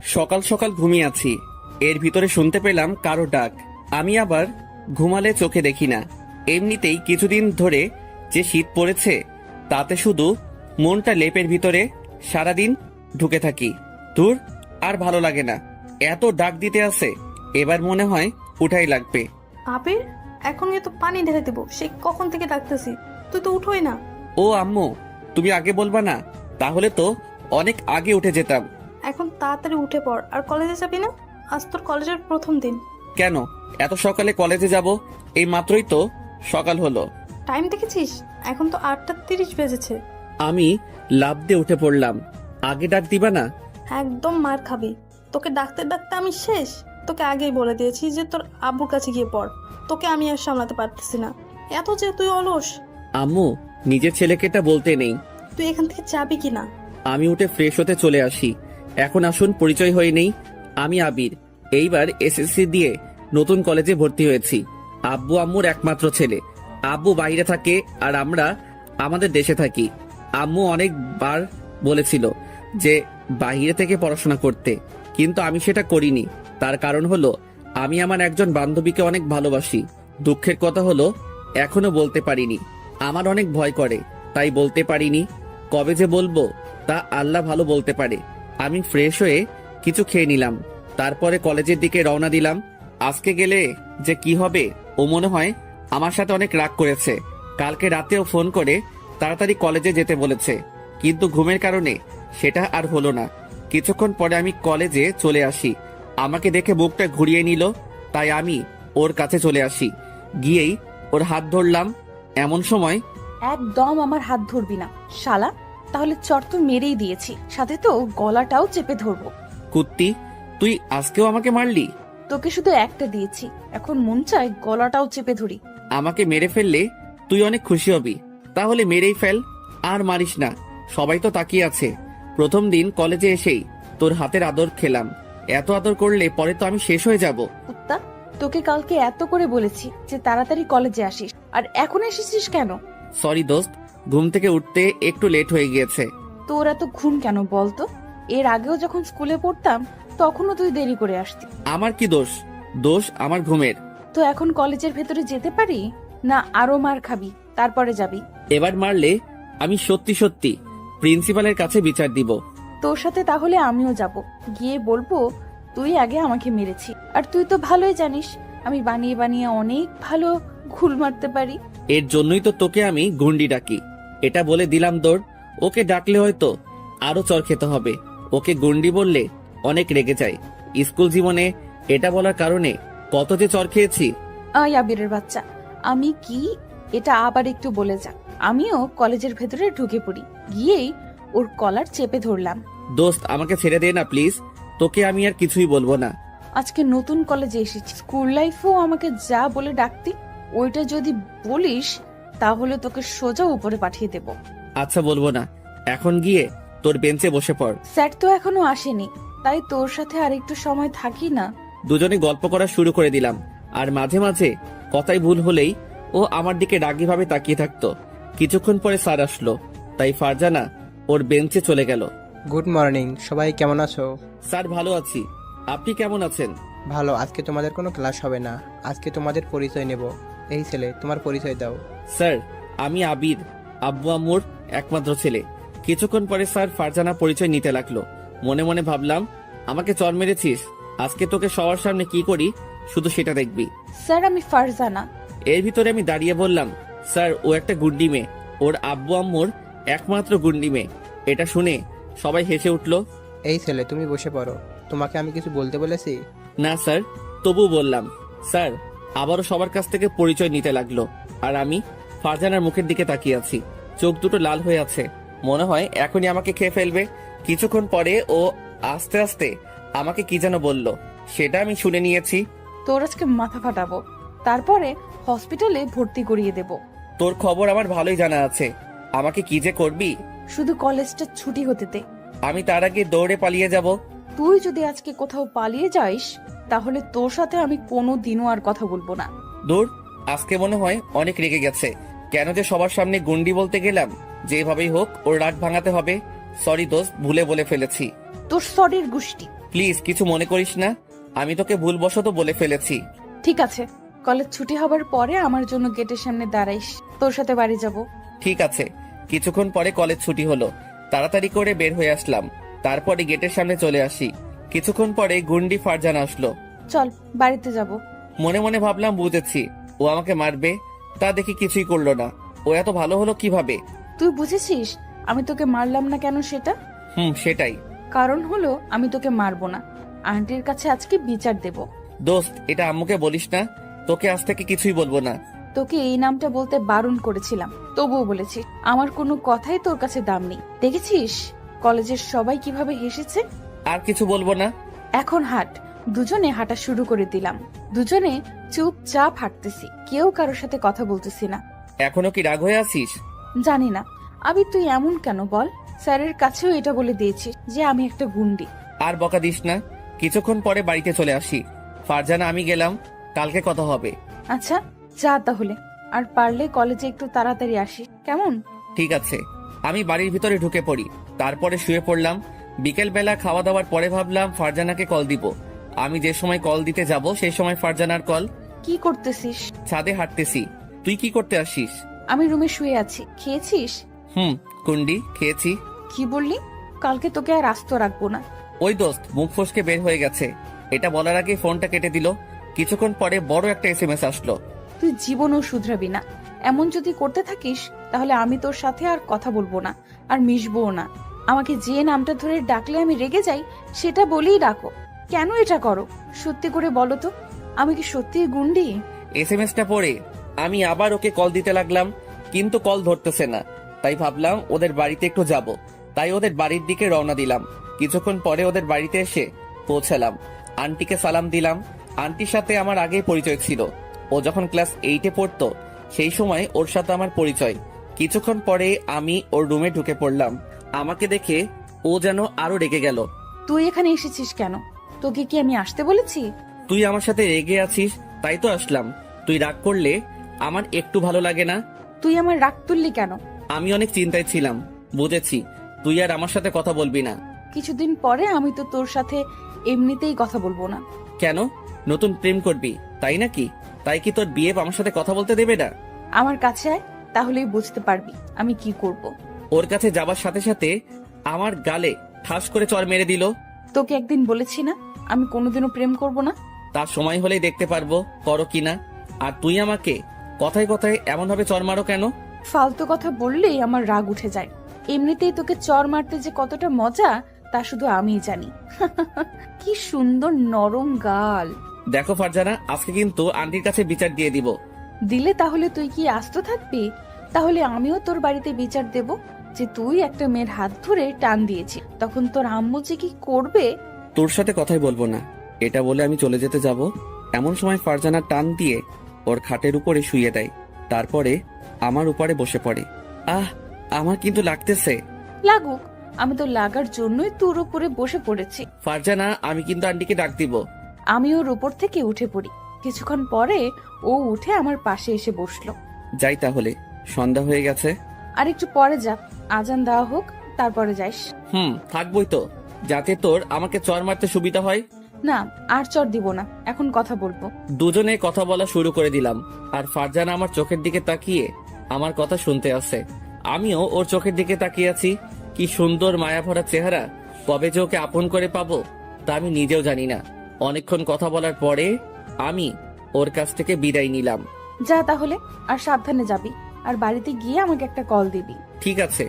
সকাল সকাল ঘুমিয়ে আছি, এর ভিতরে শুনতে পেলাম কারো ডাক। আমি আবার ঘুমালে চোখে দেখি না। এমনিতেই কিছুদিন ধরে যে শীত পড়েছে, তাতে শুধু মনটা লেপের ভিতরে সারাদিন ঢুকে থাকি। দূর, আর ভালো লাগে না। এত ডাক দিতে আছে, এবার মনে হয় উঠাই লাগবে। আবির, এখন গিয়ে তো পানি ঢেলে দেবো। সে কখন থেকে ডাকতেছি, তুই তো উঠোই না। ও আম্মু, তুমি আগে বলবা না? তাহলে তো অনেক আগে উঠে যেতাম। এখন তাড়াতাড়ি উঠে পড়। আর কলেজে যাবি না? আজ তোর কলেজের প্রথম দিন। কেন এত সকালে কলেজে যাব? এই মাত্রই তো সকাল হলো। টাইম দেখেছিস? এখন তো 8:30 বেজেছে। আমি লাফ দিয়ে উঠে পড়লাম। আগে ডাক দিবা না? একদম মার খাবি। তোকে ডাকতে ডাকতে আমি শেষ। তোকে আগেই বলে দিয়েছি যে তোর আব্বুর কাছে গিয়ে পড়। তোকে আমি আর সামলাতে পারতেছি না। এত যে তুই অলস। আম্মু, নিজের ছেলেকে এটা বলতে নেই। তুই এখান থেকে যাবি কিনা? আমি উঠে ফ্রেশ হতে চলে আসি। এখন আসুন পরিচয় হয়ে নেই। আমি আবির, এইবার এসএসসি দিয়ে নতুন কলেজে ভর্তি হয়েছি। আব্বু আম্মুর একমাত্র ছেলে। আব্বু বাইরে থাকে আর আমরা আমাদের দেশে থাকি। আম্মু অনেকবার বলেছিল যে বাইরে থেকে পড়াশোনা করতে, কিন্তু আমি সেটা করিনি। তার কারণ হলো আমি আমার একজন বান্ধবীকে অনেক ভালোবাসি। দুঃখের কথা হলো এখনো বলতে পারিনি। আমার অনেক ভয় করে, তাই বলতে পারিনি। কবে যে বলবো তা আল্লাহ ভালো বলতে পারে। আমি ফ্রেশ হয়ে কিছু খেয়ে নিলাম, তারপরে কলেজের দিকে রওনা দিলাম। আজকে গেলে যে কি হবে, ও মনে হয় আমার সাথে অনেক রাগ করেছে। কালকে রাতেও ফোন করে তাড়াতাড়ি কলেজে যেতে বলেছে, কিন্তু ঘুমের কারণে সেটা আর হলো না। কিছুক্ষণ পরে আমি কলেজে চলে আসি। আমাকে দেখে মুখটা ঘুরিয়ে নিল, তাই আমি ওর কাছে চলে আসি। গিয়েই ওর হাত ধরলাম। এমন সময় একদম আমার হাত ধরবি না শালা, তাহলে চট তো মেরেই দিয়েছি, সাথে তো গলাটাও চেপে ধরবো। কুত্তি, তুই আজকেও আমাকে মারলি? তোকে শুধু একটা দিয়েছি, এখন মন চায় গলাটাও চেপে ধরি। আমাকে মেরে ফেললে তুই অনেক খুশি হবি, তাহলে মেরেই ফেল। আর মারিস না, সবাই তো তাকিয়ে আছে। প্রথম দিন কলেজে এসেই তোর হাতের আদর খেলাম। এত আদর করলে পরে তো আমি শেষ হয়ে যাব। কুত্তা, তোকে কালকে এত করে বলেছি যে তাড়াতাড়ি কলেজে আসিস, আর এখন এসেছিস কেন? সরি দোস্ত, ঘুম থেকে উঠতে একটু লেট হয়ে গিয়েছে। তোর এত ঘুম কেন বলতো? এর আগেও যখন স্কুলে পড়তাম তখনও তুই দেরি করে আসতি। আমার কি দোষ? দোষ আমার ঘুমের। তো এখন কলেজের ভেতরে যেতে পারি না? আরো মার খাবি, তারপরে যাবি? এবার মারলে আমি সত্যি সত্যি প্রিন্সিপালের কাছে বিচার দিব। তোর সাথে তাহলে আমিও যাব, গিয়ে বলবো তুই আগে আমাকে মেরেছি। আর তুই তো ভালোই জানিস আমি বানিয়ে বানিয়ে অনেক ভালো ঘুল মারতে পারি। এর জন্যই তো তোকে আমি গুন্ডি ডাকি। এটা বলে দিলাম দৌড়। ওকে ডাকলে হয়তো আরো চর খেতে হবে। ওকে গুন্ডি বললে অনেক রেগে যায়। স্কুল জীবনে এটা বলার কারণে কত যে চর খেয়েছি। আয় আবিরের বাচ্চা, আমি কি এটা আবার একটু বলে যা। আমিও কলেজের ভেতরে ঢুকে পড়ি, গিয়েই ওর কলার চেপে ধরলাম। দোস্ত, আমাকে ছেড়ে দে না প্লিজ। তোকে আমি আর কিছুই বলবো না। আজকে নতুন কলেজে এসেছি, স্কুল লাইফেও আমাকে যা বলে ডাকতি, ওইটা যদি বলিস তাহলে তোকে সোজা উপরে পাঠিয়ে দেব। আচ্ছা, বলবো না। এখন গিয়ে তোর বেঞ্চে বসে পড়। স্যার তো এখনো আসেনি, তাই তোর সাথে আর একটু সময় থাকি না? দুজনে গল্প করা শুরু করে দিলাম। আর মাঝে মাঝে কথাই ভুল হলেই ও আমার দিকে রাগীভাবে তাকিয়ে থাকতো। কিছুক্ষণ পরে স্যার আসলো, তাই ফারজানা ওর বেঞ্চে চলে গেল। গুড মর্নিং, সবাই কেমন আছো? স্যার, ভালো আছি। আপনি কেমন আছেন? ভালো। আজকে তোমাদের কোনো ক্লাস হবে না, আজকে তোমাদের পরিচয় নেব। এই ছেলে, তোমার পরিচয় দাও। স্যার, আমি আবির, আব্বু আম্মুর একমাত্র ছেলে। কিছুক্ষণ পরে স্যার ফারজানা পরিচয় নিতে লাগলো। মনে মনে ভাবলাম, আমাকে চর মেরেছিস, আজকে তোকে সবার সামনে কি করি শুধু সেটা দেখবি। স্যার, আমি ফারজানা। এর ভিতরে আমি দাঁড়িয়ে বললাম, স্যার, ও একটা গুন্ডি মেয়ে। ওর আব্বু আম্মুর একমাত্র গুন্ডি মেয়ে। এটা শুনে সবাই হেসে উঠলো। এই ছেলে, তুমি বসে পড়ো। তোমাকে আমি কিছু বলতে বলেছি? না স্যার, তবু বললাম। স্যার আবারও সবার কাছ থেকে পরিচয় নিতে লাগলো, আর আমি ফারজানার মুখের দিকে তাকিয়ে আছি। চোখ দুটো লাল হয়ে আছে, মনে হয় এখনই আমাকে খেয়ে ফেলবে। কিছুক্ষণ পরে ও আস্তে আস্তে আমাকে কি যেন বলল, সেটা আমি শুনে নিয়েছি। তোর আজকে মাথা ফাটাবো, তারপরে হসপিটালে ভর্তি করিয়ে দেব। তোর খবর আমার ভালোই জানা আছে, আমাকে কি যে করবি। শুধু কলেজটা ছুটি হতে দে। আমি তার আগে দৌড়ে পালিয়ে যাব। তুই যদি আজকে কোথাও পালিয়ে যাস তাহলে তোর সাথে আমি কোনো দিনও আর কথা বলবো না। দূর, আজকে মনে হয় অনেক রেগে গেছে। কেন যে সবার সামনে গুন্ডি বলতে গেলাম। যেভাবেই হোক ওর রাগ ভাঙাতে হবে। সরি দোস্ত, ভুলে বলে ফেলেছি। তোর সরির গোষ্ঠী। প্লিজ কিছু মনে করিস না, আমি তোকে ভুলবশত বলে ফেলেছি। ঠিক আছে, কলেজ ছুটি হবার পরে আমার জন্য গেটের সামনে দাঁড়াইস, তোর সাথে বাড়ি যাব। ঠিক আছে। কিছুক্ষণ পরে কলেজ ছুটি হলো, তাড়াতাড়ি করে বের হয়ে আসলাম। তারপরে গেটের সামনে চলে আসি। কিছুক্ষণ পরে গুন্ডি ফারজানা আসলো। চল বাড়িতে যাব। মনে মনে ভাবলাম বুঝেছি ও আমাকে মারবে, তা দেখি কিছুই করলো না। ও এত ভালো হলো কিভাবে? তুই বুঝেছিস আমি তোকে মারলাম না কেন সেটা? সেটাই। কারণ হলো আমি তোকে মারবো না, আন্টির কাছে আজকে বিচার দেব। দোস্ত, এটা আম্মুকে বলিস না, তোকে আজ থেকে কিছুই বলবো না। তোকে এই নামটা বলতে বারণ করেছিলাম, তবুও বলেছি। আমার কোনো কথাই তোর কাছে দাম নেই। দেখেছিস কলেজের সবাই কিভাবে হেসেছে। আর কিছু বলবো না। এখন হাঁট। দুজনে হাঁটা শুরু করে দিলাম। দুজনে চুপচাপ হাঁটতেছি, কেউ কারোর সাথে কথা বলতেছি না। এখনো কি রাগ হয়ে আছিস? জানি না আবি তুই এমন কেন বল? স্যারের কাছেও এটা বলে দিয়েছিস যে আমি একটা গুন্ডি। আর বকা দিস না। কিছুক্ষণ পরে বাড়িতে চলে আসি। ফারজানা, আমি গেলাম, কালকে কথা হবে। আচ্ছা যা তাহলে, আর পারলে কলেজে একটু তাড়াতাড়ি আসি, কেমন? ঠিক আছে। আমি বাড়ির ভিতরে ঢুকে পড়ি, তারপরে শুয়ে পড়লাম। বিকেল বেলা খাওয়া দাওয়ার পরে ভাবলাম ফারজানাকে কল দিব। আমি যে সময় কল দিতে যাব সেই সময় ফারজানার কল। কি করতেছিস? ছাদে হাঁটতেছি। তুই কি করতে আসিস? আমি রুমে শুয়ে আছি। খেয়েছিস? কুন্ডি খেয়েছি। কি বললি? কালকে তোকে আর আস্ত রাখবো না। ওই দোস্ত মুখ ফসকে বের হয়ে গেছে। এটা বলার আগে ফোনটা কেটে দিল। কিছুক্ষণ পরে বড় একটা এসএমএস আসলো। তুই জীবনও শুধরাবি না। এমন যদি করতে থাকিস তাহলে আমি তোর সাথে আর কথা বলবো না, আর মিশবও না। আমাকে যে নামটা ধরে ডাকলে আমি রেগে যাই সেটা বলেই ডাকো। কেন এটা করো সত্যি করে বলো তো? আমি কি সত্যি গুন্ডি? এসএমএসটা পড়ে আমি আবার ওকে কল দিতে লাগলাম, কিন্তু কল ধরতেছে না। তাই ভাবলাম ওদের বাড়িতে একটু যাব। তাই ওদের বাড়ির দিকে রওনা দিলাম। কিছুক্ষণ পরে ওদের বাড়িতে এসে পৌঁছালাম। আন্টিকে সালাম দিলাম। আন্টির সাথে আমার আগেই পরিচয় ছিল। ও যখন ক্লাস 8-এ পড়তো সেই সময় ওর সাথে আমার পরিচয়। কিছুক্ষণ পরে আমি ওর রুমে ঢুকে পড়লাম। আমাকে দেখে ও যেন আরো রেগে গেল। তুই এখানে এসেছিস কেন? তোকে কি আমি আসতে বলেছি? তুই আমার সাথে রেগে আছিস তাই তো আসলাম। তুই রাগ করলে আমার একটু ভালো লাগে না। তুই আমার রাগ তুললি কেন? আমি অনেক চিন্তায় ছিলাম। বুঝেছি, তুই আর আমার সাথে কথা বলবি না। কিছুদিন পরে আমি তো তোর সাথে এমনিতেই কথা বলবো না। কেন? নতুন প্রেম করবি তাই নাকি? তাই কি তোর বিয়ে আমার সাথে কথা বলতে দেবে না? আমার কাছে আয়, তাহলেই বুঝতে পারবি আমি কি করব। ওর কাছে যাবার সাথে সাথে আমার গালে ঠাস করে চড় মেরে দিল। তোকে একদিন বলেছি না আমি কোনোদিনও প্রেম করব না? তার সময় হলেই দেখতে পারবো করো কিনা। আর তুই আমাকে কথায় কথায় এমন ভাবে চড় মারো কেন? ফালতু কথা বললেই আমার রাগ উঠে যায়। এমনিতেই তোকে চর মারতে যে কতটা মজা তা শুধু আমিই জানি। কি সুন্দর নরম গাল। দেখো ফারজানা, আজকে কিন্তু আন্টির কাছে বিচার দিয়ে দিব। দিলে তাহলে তুই কি আস্ত থাকবি? তাহলে আমিও তোর বাড়িতে বিচার দেব যে তুই একটা মেয়ের হাত ধরে টান দিয়েছিস। তখন তোর আম্মু যে কি করবে। তোর সাথে কথাই বলবো না, এটা বলে আমি চলে যেতে যাব। এমন সময় ফারজানা টান দিয়ে ওর খাটের উপরে শুইয়ে দেয়। তারপরে আমার উপরে বসে পড়ে। আমার কিন্তু লাগতেছে। লাগুক, আমি তো লাগার জন্যই তোর উপরে বসে পড়েছি। ফারজানা, আমি কিন্তু আন্টিকে ডাক দিব। আমি ওর উপর থেকে উঠে পড়ি। কিছুক্ষণ পরে ও উঠে আমার পাশে এসে বসলো। যাই তাহলে, সন্ধ্যা হয়ে গেছে। আর একটু পরে যা, আজান দেওয়া হোক তারপরে যাইস। থাকবই তো, যাতে তোর আমাকে চর মারতে সুবিধা হয়। না, আর চর দিব না, এখন কথা বলবো। দুজনে কথা বলা শুরু করে দিলাম। আর ফারজানা আমার চোখের দিকে তাকিয়ে আমার কথা শুনতে আসে। আমিও ওর চোখের দিকে তাকিয়ে আছি। কি সুন্দর মায়া ভরা চেহারা। কবে যে ওকে আপন করে পাবো তা আমি নিজেও জানি না। অনেকক্ষণ কথা বলার পরে আমি ওর কাছ থেকে বিদায় নিলাম। যা তাহলে, আর সাবধানে যাবি। আর বাড়িতে গিয়ে আমাকে একটা কল দিবি। ঠিক আছে।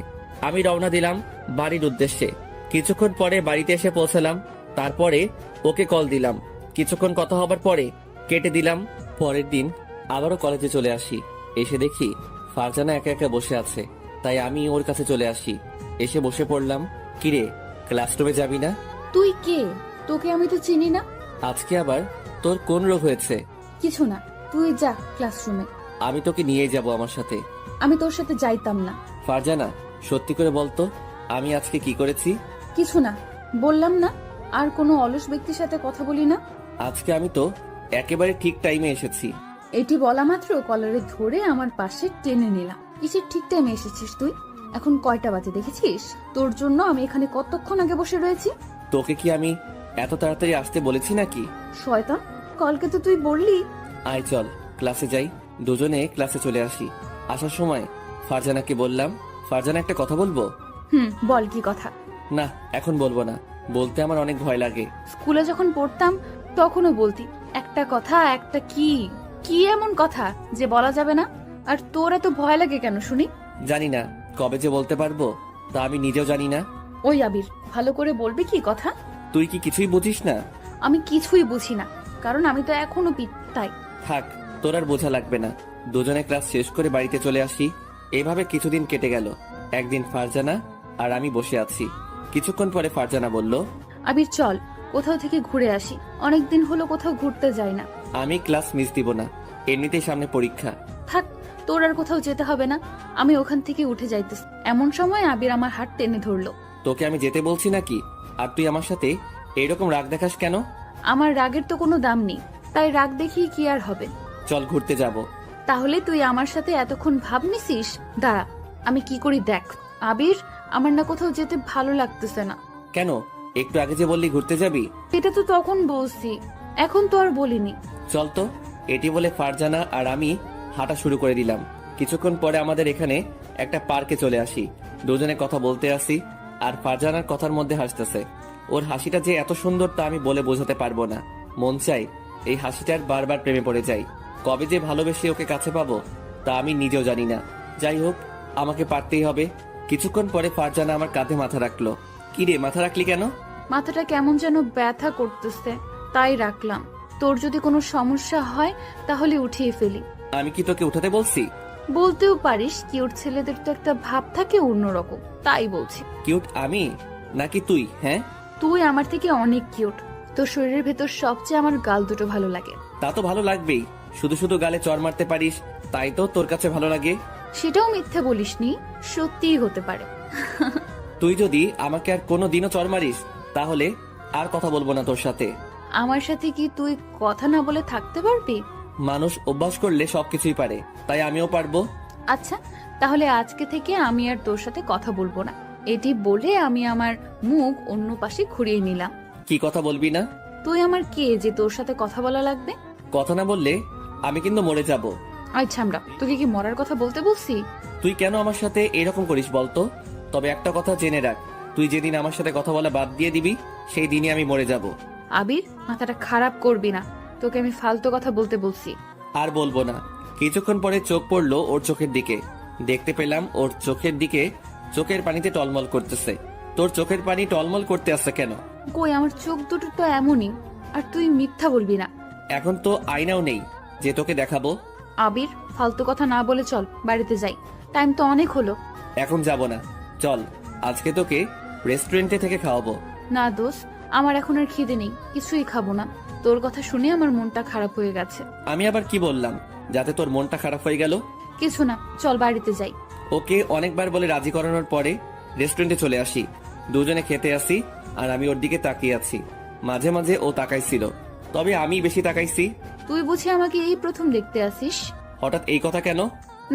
আমি রওনা দিলাম বাড়ির উদ্দেশ্যে। কিছুক্ষণ পরে বাড়িতে এসে পৌঁছালাম। তারপরে ওকে কল দিলাম। কিছুক্ষণ কথা হবার পরে কেটে দিলাম। পরের দিন আবারও কলেজে চলে আসি। এসে দেখি ফারজানা একা একা বসে আছে। তাই আমি ওর কাছে চলে আসি। এসে বসে পড়লাম। কিরে, ক্লাসরুমে যাবি না? তুই কে? তোকে আমি তো চিনি না। আজকে আবার তোর কোন রোগ হয়েছে? কিছু না, তুই যা ক্লাসরুমে। আমি তোকে নিয়ে যাব আমার সাথে। আমি তোর সাথে যাইতাম না। ফারজানা, সত্যি করে বলতো আমি আজকে কি করেছি? কিছু না, বললাম না আর কোনো অলস ব্যক্তির সাথে কথা বলি না। আজকে আমি তো একেবারে ঠিক টাইমে এসেছি। এটি বলা মাত্র কলারে ধরে আমার পাশে টেনে নিলাম। কিসের ঠিক টাইমে এসেছিস তুই? এখন কয়টা বাজে দেখেছিস? তোর জন্য আমি এখানে কতক্ষণ আগে বসে রয়েছি। তোকে কি আমি এত তাড়াতাড়ি আসতে বলেছি নাকি? শয়তান, কালকে তো তুই বললি। আয় চল ক্লাসে যাই। দুজনে ক্লাসে চলে আসি। আসার সময় ফারজানাকে বললাম, ফারজানা একটা কথা বলবো। বল কি কথা। না এখন বলবো না, বলতে আমার অনেক ভয় লাগে। স্কুলে যখন পড়তাম তখনও বলতি একটা কথা, একটা কি কি এমন কথা যে বলা যাবে না? আর তোর এত ভয় লাগে কেন শুনি? জানি না কবে যে বলতে পারবো, তা আমি নিজেও জানি না। ওই আবির, ভালো করে বলবি কি কথা? তুই কি কিছুই বুঝিস না? আমি কিছুই বুঝি না, কারণ আমি তো এখনো তাই। থাক, তোর আর বোঝা লাগবে না। দুজনে ক্লাস শেষ করে বাড়িতে চলে আসি। এভাবে কিছুদিন কেটে গেল। একদিন ফারজানা আর আমি বসে আছি। কিছুক্ষণ পরে ফারজানা বলল, আবির চল কোথাও থেকে ঘুরে আসি, অনেকদিন হলো কোথাও ঘুরতে যাই না। আমি ক্লাস মিস দিব না, এমনিতেই সামনে পরীক্ষা। থাক, তোর আর কোথাও যেতে হবে না, আমি ওখান থেকে উঠে যাইতেছি। এমন সময় আবির আমার হাত টেনে ধরলো। তোকে আমি যেতে বলছি নাকি, আর তুই আমার সাথে এরকম রাগ দেখাস কেন? আমার রাগের তো কোনো দাম নেই, তাই রাগ দেখিয়ে কি আর হবে? চল ঘুরতে যাব। তাহলে তুই আমার সাথে এতক্ষণ ভাব নিছিস? দাঁড়া, আমি কি করি দেখ। আবির, আমার না কোথাও যেতে ভালো লাগতেছে না। কেন? একটু আগে যে বললি ঘুরতে যাবি। এটা তো তখন বলছি, এখন তো আর বলিনি। চল তো। এটি বলে ফারজানা আর আমি হাঁটা শুরু করে দিলাম। কিছুক্ষণ পরে আমাদের এখানে একটা পার্কে চলে আসি। দুজনে কথা বলতে আসি, আর ফারজানার কথার মধ্যে হাসতেছে। ওর হাসিটা যে এত সুন্দর তা আমি বলে বোঝাতে পারবো না। মন চাই এই হাসিটার বারবার প্রেমে পড়ে যাই। কবে যে ভালোবেসে ওকে কাছে পাবো তা আমি নিজেও জানি না। যাই হোক, আমাকে পারতেই হবে। কিছুক্ষণ পরে ফারজানা আমার কাঁধে মাথা রাখলো। কি রে, মাথা রাখলি কেন? মাথাটা কেমন যেন ব্যথা করতেছে, তাই রাখলাম। তোর যদি কোনো সমস্যা হয় তাহলে উঠিয়ে ফেলি। আমি কি তোকে উঠাতে বলছি? বলতেও পারিস, কিউট ছেলেদের তো একটা ভাব থাকে অন্যরকম, তাই বলছি। কিউট আমি নাকি তুই? হ্যাঁ, তুই আমার থেকে অনেক কিউট। তোর শরীরের ভেতর সবচেয়ে আমার গাল দুটো ভালো লাগে। তা তো ভালো লাগবেই। শুধু শুধু গালে চড় মারতে পারিস, তাই তো তোর কাছে ভালো লাগে। সেটাও মিথ্যে বলিসনি, সত্যিই হতে পারে। তুই যদি আমাকে আর কোনো দিনও চড় মারিস তাহলে আর কথা বলবো না তোর সাথে। আমার সাথে কি তুই কথা না বলে থাকতে পারবি? মানুষ অভ্যাস করলে সবকিছুই পারে, তাই আমিও পারবো। আচ্ছা, তাহলে আজকে থেকে আমি আর তোর সাথে কথা বলবো না। এটি বলে আমি আমার মুখ অন্য পাশে ঘুরিয়ে নিলাম। কি কথা বলবি না? তুই আমার কে যে তোর সাথে কথা বলা লাগবে? কথা না বললে আমি কিন্তু মরে যাব। আচ্ছা, আমরা তোকে কি মরার কথা বলতে বলছি? তুই কেন আমার সাথে এরকম করিস বলতো? তবে একটা কথা জেনে রাখ, তুই যেদিন আমার সাথে কথা বলা বাদ দিয়ে দিবি সেই দিনই আমি মরে যাব। আবির, মাথাটা খারাপ করবি না, তোকে আমি ফালতু কথা বলতে বলছি। আর বলবো না। কিছুক্ষণ পরে চোখ পড়লো ওর চোখের দিকে। দেখতে পেলাম ওর চোখের দিকে চোখের পানিতে টলমল করতেছে। তোর চোখের পানি টলমল করতে আসছে কেন? কই, আমার চোখ দুটো তো এমনই। আর তুই মিথ্যা বলবি না। এখন তো আয়নাও নেই যে তোকে দেখাবো। আবির, ফালতু কথা না বলে চল বাড়িতে যাই, টাইম তো অনেক হলো। এখন যাব না, চল আজকে তোকে রেস্টুরেন্টে থেকে খাওয়াবো। না দোস্ত, আমার এখন আর খিদে নেই, কিছুই খাবো না। তোর কথা শুনে আমার মনটা খারাপ হয়ে গেছে। আমি আবার কি বললাম যাতে তোর মনটা খারাপ হয়ে গেল? কিছু না, চল বাড়িতে যাই। ওকে অনেকবার বলে রাজি করানোর পরে রেস্টুরেন্টে চলে আসি। দুজনে খেতে আসি, আর আমি ওর দিকে তাকিয়ে আছি। মাঝে মাঝে ও তাকাইছিল, তবে আমি বেশি তাকাইছি। তুই বুঝি আমাকে এই প্রথম দেখতে আসিস? হঠাৎ এই কথা কেন?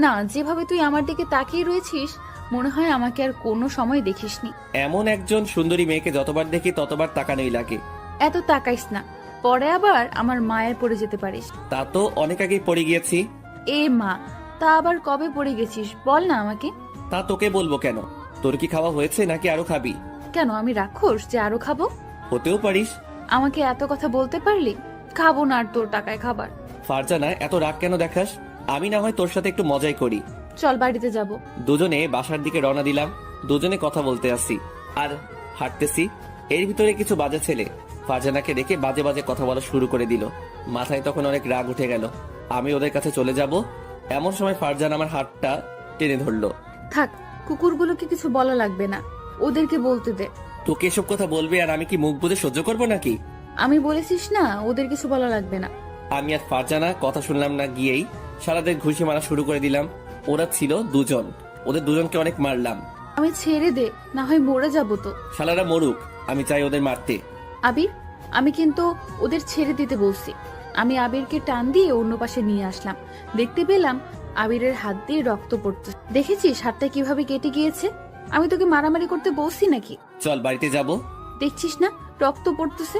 না, যেভাবে তুই আমার দিকে তাকিয়ে রয়েছিস মনে হয় আমাকে আর কোনো সময় দেখিসনি। এমন একজন সুন্দরী মেয়েকে যতবার দেখি ততবার তাকানোই লাগে। এত তাকাইস না, পরে আবার আমার মায়ের পড়ে যেতে পারিস। তা তো অনেক আগেই পড়ে গিয়েছি। এ মা, তা আবার কবে পড়ে গেছিস বল না আমাকে। তা তোকে বলবো কেন? তোর কি খাওয়া হয়েছে নাকি আরো খাবি? কেন, আমি রাক্ষস যে আরো খাবো? হতেও পারিস। আমাকে এত কথা বলতে পারলি? খাবো না আর তোর টাকায় খাবার। ফারজানা, এত রাগ কেন দেখাস? আমি না হয় তোর সাথে একটু মজাই করি। চল বাড়িতে যাব। দুজনে বাসার দিকে রওনা দিলাম। দুজনে কথা বলতে আসি আর হাঁটতেছি। এর ভিতরে কিছু বাজে ছেলে ফারজানাকে দেখে বাজে বাজে কথা বলা শুরু করে দিল। মাথায় তখন অনেক রাগ উঠে গেল। আমি ওদের কাছে চলে যাব, এমন সময় ফারজানা আমার হাতটা টেনে ধরলো। থাক, কুকুরগুলোকে কিছু বলা লাগবে না, ওদেরকে বলতে দে। তোকে এসব কথা বলবে আর আমি কি মুখ বুজে সহ্য করবো নাকি? আমি বলেছিস না, ওদের কিছু বলা লাগবে না। আমি আর ফারজানা কথা শুনলাম না, গিয়েই সারাদের ঘুষি মারা শুরু করে দিলাম। ওরা ছিল দুজন, ওদের দুজনকে অনেক মারলাম। আমি ছেড়ে দে, না হয় মরে যাবো তো। শালারা মরুক, আমি চাই ওদের মারতে। আবির, আমি কিন্তু ওদের ছেড়ে দিতে বলছি। আমি আবিরকে টান দিয়ে অন্য পাশে নিয়ে আসলাম। দেখতে পেলাম আবিরের হাত দিয়ে রক্ত পড়ছে। দেখেছিস হাতটা কিভাবে কেটে গিয়েছে? আমি তোকে মারামারি করতে বলছি নাকি? চল বাড়িতে যাব। দেখছিস না রক্ত পড়তেছে।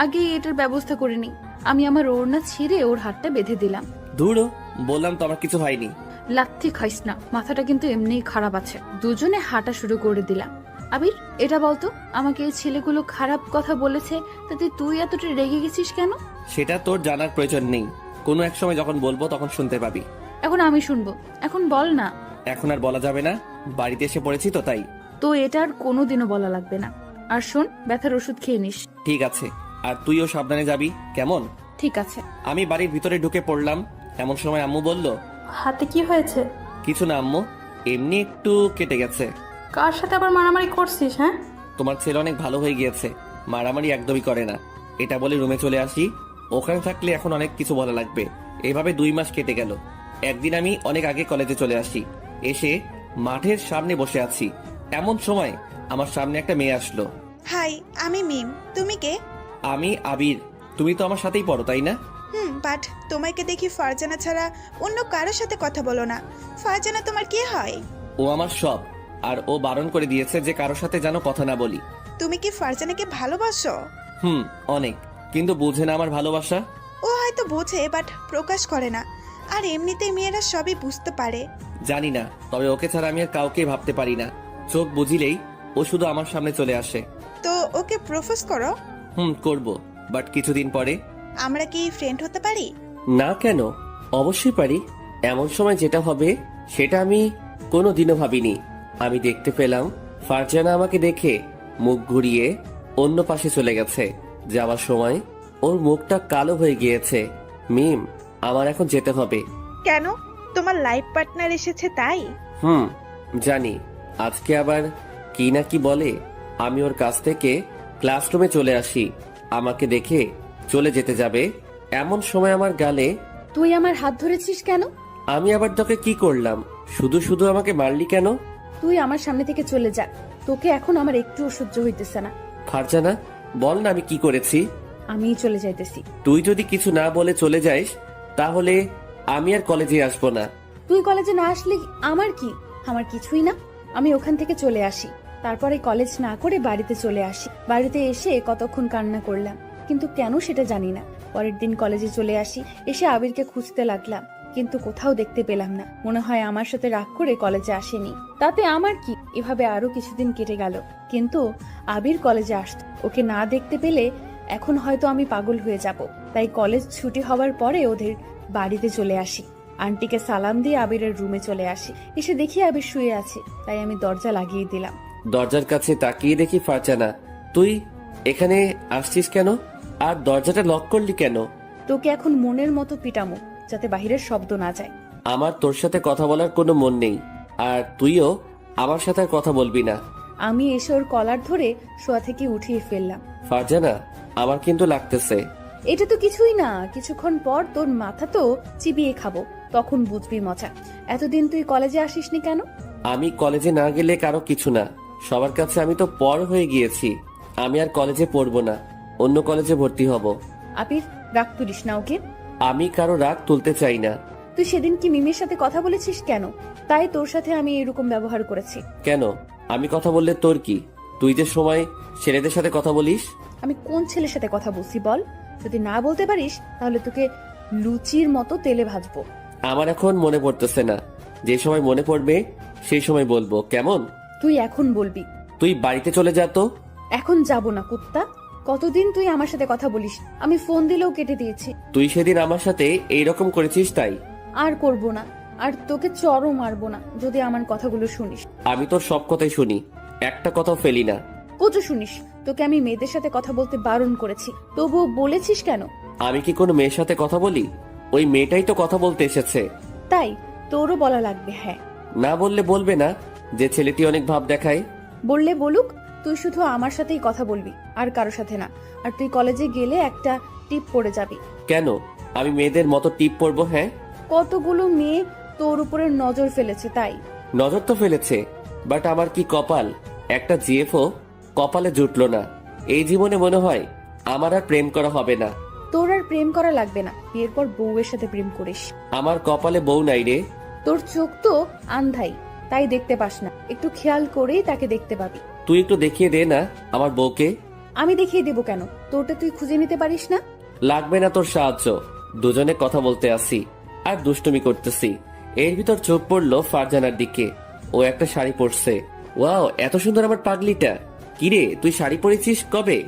আগেই এটার ব্যবস্থা করে নি। আমি আমার ওড়না ছিঁড়ে ওর হাতটা বেঁধে দিলাম। ধুরো, বললাম তো আমার কিছু হয়নি। লাথি খাইস না, মাথাটা কিন্তু এমনিই খারাপ আছে। দুজনে হাঁটা শুরু করে দিলাম। আবির, এটা বলতো, আমাকে এই ছেলেগুলো খারাপ কথা বলেছে, তাতে তুই এতটা রেগে গেছিস কেন? সেটা তোর জানার প্রয়োজন নেই। কোনো এক সময় যখন বলবো তখন শুনতে পাবি। এখন আমি শুনবো, এখন বল না। এখন আর বলা যাবে না, বাড়িতে এসে পড়েছি তো তাই। তো এটা আর কোনোদিনও বলা লাগবে না। আর শোন, ব্যথার ওষুধ খেয়ে নিস। ঠিক আছে, আর তুইও সাবধানে যাবি, কেমন? ঠিক আছে। আমি বাড়ির ভিতরে ঢুকে পড়লাম, এমন সময় আম্মু বলল, হাতে কি হয়েছে? কিছু না আম্মু, এমনি একটু কেটে গেছে। কার সাথে আবার মারামারি করছিস? হ্যাঁ, তোমার ছেলে অনেক ভালো হয়ে গিয়েছে, মারামারি একদমই করে না। এটা বলে রুমে চলে আসি। ওখানে থাকলে এখন অনেক কিছু বলা লাগবে। এভাবে 2 মাস কেটে গেল। একদিন আমি অনেক আগে কলেজে চলে আসি। এসে মাঠের সামনে বসে আছি, এমন সময় আমার সামনে একটা মেয়ে আসলো। হাই, আমি মিম। তুমি কে? আমি আবির। তুমি তো আমার সাথেই পড়ো, তাই না? বাট তোমাকে দেখি ফারজানা ছাড়া অন্য কারোর সাথে কথা বলো না। ফারজানা তোমার কে হয়? ও আমার সব, আর ও বারণ করে দিয়েছে যে কারোর সাথে যেন কথা না বলি। তুমি কি ফারজানাকে ভালোবাসো? অনেক, কিন্তু বুঝে না আমার ভালোবাসা। ও হয়তো বোঝে, বাট প্রকাশ করে না। আর এমনিতেই মেয়েরা সবই বুঝতে পারে। জানি না, তবে ওকে ছাড়া আমি আর কাউকে ভাবতে পারি না। চোখ বুঝিলেই ও শুধু আমার সামনে চলে আসে। তো ওকে প্রপোজ করো। করব, বাট কিছুদিন পরে। আমরা কি ফ্রেন্ড হতে পারি? না কেন, অবশ্যই পারি। এমন সময় যেটা হবে সেটা আমি কোনোদিনও ভাবিনি। আমি দেখতে পেলাম ফারজানা আমাকে দেখে মুখ ঘুরিয়ে অন্য পাশে চলে গেছে। যাওয়ার সময় ওর মুখটা কালো হয়ে গিয়েছে। মিম, আমার এখন যেতে হবে। কেন? তোমার লাইফ পার্টনার এসেছে তাই? জানি, আজকে আবার কি না কি বলে। আমি ওর কাছ থেকে ক্লাসরুমে চলে আসি। আমাকে দেখে চলে যেতে যাবে, এমন সময় আমার গালে। তুই আমার হাত ধরেছিস কেন? আমি আবার তোকে কি করলাম? শুধু শুধু আমাকে মারলি কেন? তুই আমার সামনে থেকে চলে যা। তোকে এখন আমার একটুও সহ্য হইতেছে না। ফারজানা, বল না আমি কি করেছি? আমি চলে যাইতেছি। তুই যদি কিছু না বলে চলে যাইস তাহলে আমি আর কলেজে আসবো না। তুই কলেজে না আসলে আমার কি? আমার কিছুই না। আমি ওখান থেকে চলে আসি, তারপরে কলেজ না করে বাড়িতে চলে আসি। বাড়িতে এসে কতক্ষণ কান্না করলাম, কিন্তু কেন সেটা জানি না। পরের দিন কলেজে চলে আসি, এসে আবিরকে খুঁজতে লাগলাম, কিন্তু কোথাও দেখতে পেলাম না। মনে হয় আমার সাথে রাগ করে কলেজে আসেনি। তাতে আমার কি? এভাবে আরো কিছুদিন কেটে গেল, কিন্তু আবির কলেজে আসত। ওকে না দেখতে পেলে এখন হয়তো আমি পাগল হয়ে যাব। তাই কলেজ ছুটি হওয়ার পরে ওদের বাড়িতে চলে আসি। আন্টিকে সালাম দিয়ে আবিরের রুমে চলে আসি। এসে দেখি আবির শুয়ে আছে, তাই আমি দরজা লাগিয়ে দিলাম। দরজার কাছে তাকিয়ে দেখি ফারজানা, তুই এখানে আসছিস কেন? আর দরজাটা লক করলি কেন? তোকে এখন মনের মতো পিটামো, যাতে বাহিরের শব্দ না যায়। আমার তোর সাথে কথা বলার কোনো মন নেই, আর তুইও আমার সাথে আর কথা বলবি না। আমি এসে ওর কলার ধরে শোয়া থেকে উঠিয়ে ফেললাম। ফারজানা, আমার কিন্তু লাগতেছে। এটা তো কিছুই না, কিছুক্ষণ পর তোর মাথা তো চিবিয়ে খাবো, তখন বুঝবি মজা। এতদিন তুই কলেজে আসিসনি কেন? আমি কলেজে না গেলে কারো কিছু না, সবার কাছে আমি তো পর হয়ে গিয়েছি। আমি আর কলেজে পড়বো না, অন্য কলেজে ভর্তি হব। আবির, রাগ তুলিস না ওকে। আমি কারো রাগ তুলতে চাই না। তুই সেদিন কি মিমের সাথে কথা বলেছিস কেন? তাই তোর সাথে আমি এরকম ব্যবহার করেছি। কেন? আমি কথা বললে তোর কি? তুই যে সময় ছেলেদের সাথে কথা বলিস। আমি কোন ছেলের সাথে কথা বলছি বল? যদি না বলতে পারিস তাহলে তোকে লুচির মতো তেলে ভাজবো। আমার এখন মনে পড়তেছে না, যে সময় মনে পড়বে সেই সময় বলবো, কেমন? তুই এখন বলবি। তুই বাড়িতে চলে যা তো। এখন যাব না কুত্তা। কতদিন তুই আমার সাথে কথা বলিস? আমি ফোন দিলেও কেটে দিয়েছি। তুই সেদিন আমার সাথে এইরকম করেছিস তাই। আর করব না, আর তোকে চরও মারবো না যদি আমার কথাগুলো শুনিস। আমি তোর সব কথাই শুনি, একটা কথাও ফেলি না। কত শুনিস? তোকে আমি মেয়েদের সাথে কথা বলতে বারণ করেছি, তবুও বলেছিস কেন? আমি কি কোনো মেয়ের সাথে কথা বলি? ওই মেয়েটাই তো কথা বলতে এসেছে। তাই তোরও বলা লাগবে? হ্যাঁ। না বললে বলবে না যে ছেলেটি অনেক ভাব দেখায়? বললে বলুক, তুই শুধু আমার সাথেই কথা বলবি, আর কারো সাথে না। আর তুই কলেজে গেলে একটা টিপ পড়ে যাবি। কেন? আমি মেয়েদের মতো টিপ পরবো? হ্যাঁ, কতগুলো মেয়ে তোর উপরে নজর ফেলেছে তাই। নজর তো ফেলেছে, বাট আমার কি কপাল, একটা জিএফও কপালে জুটলো না। এই জীবনে মনে হয় আমার আর প্রেম করা হবে না। তোর আর প্রেম করা লাগবে না, বিয়ের পর বউয়ের সাথে প্রেম করিস। আমার কপালে বউ নাই রে। তোর চোখ তো আন্ধাই, তাই দেখতে পাস না। একটু খেয়াল করেই তাকে দেখতে পাবি। তুই একটু দেখিয়ে দে না আমার বউকে। আমি দেখিয়ে দেবো কেন? তোরটা তুই খুঁজে নিতে পারিস না? লাগবে না তোর সাহায্য, দুজনে কথা বলতে আসি আর দুষ্টুমি করতেছি। এর ভিতর চোখ পড়লো ফারজানার দিকে। ও একটা শাড়ি পরছে। ওয়াও, এত সুন্দর আমার পাগলিটা। কিরে, তুই শাড়ি পরেছিস কবে?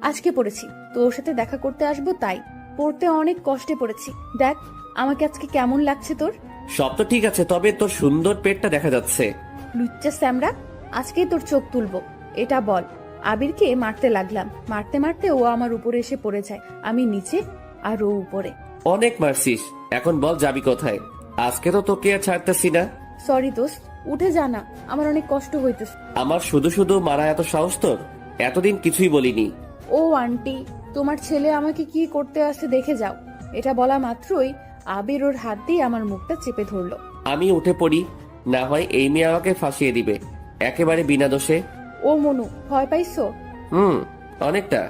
আজকে পড়েছি, তোর সাথে দেখা করতে আসবো তাই। পড়তে অনেক কষ্টে পড়েছি। দেখ আমাকে আজকে কেমন লাগছে তোর। সব তো ঠিক আছে, তবে তোর সুন্দর পেটটা দেখা যাচ্ছে। লুচ্চা স্যামরা, আজকে তোর চোখ তুলবো। এটা বল। আবিরকে মারতে লাগলাম, মারতে মারতে ও আমার উপরে এসে পড়ে যায়। আমি নিচে আর ও উপরে। অনেক মারছিস, এখন বল যাবি কোথায়? আজকে তো তোকে আর ছাড়তেছি না। সরি দোস্ত, উঠে যা না, আমার অনেক কষ্ট হইতেছে। আমার শুধু শুধু মারা এত সাহস তোর? এতদিন কিছুই বলিনি। ও আন্টি, তোমার ছেলে আমাকে কি করতে আসছে দেখে যাও। এটা বলা মাত্রই আবির ওর হাত দিয়ে আমার মুখটা চেপে ধরলো। আমি উঠে পড়ি, না হয় এই মেয়ে আমাকে ফাঁসিয়ে দিবে একেবারে বিনা দোষে। ও মনু, ভয় পাইছো? অনেকটা।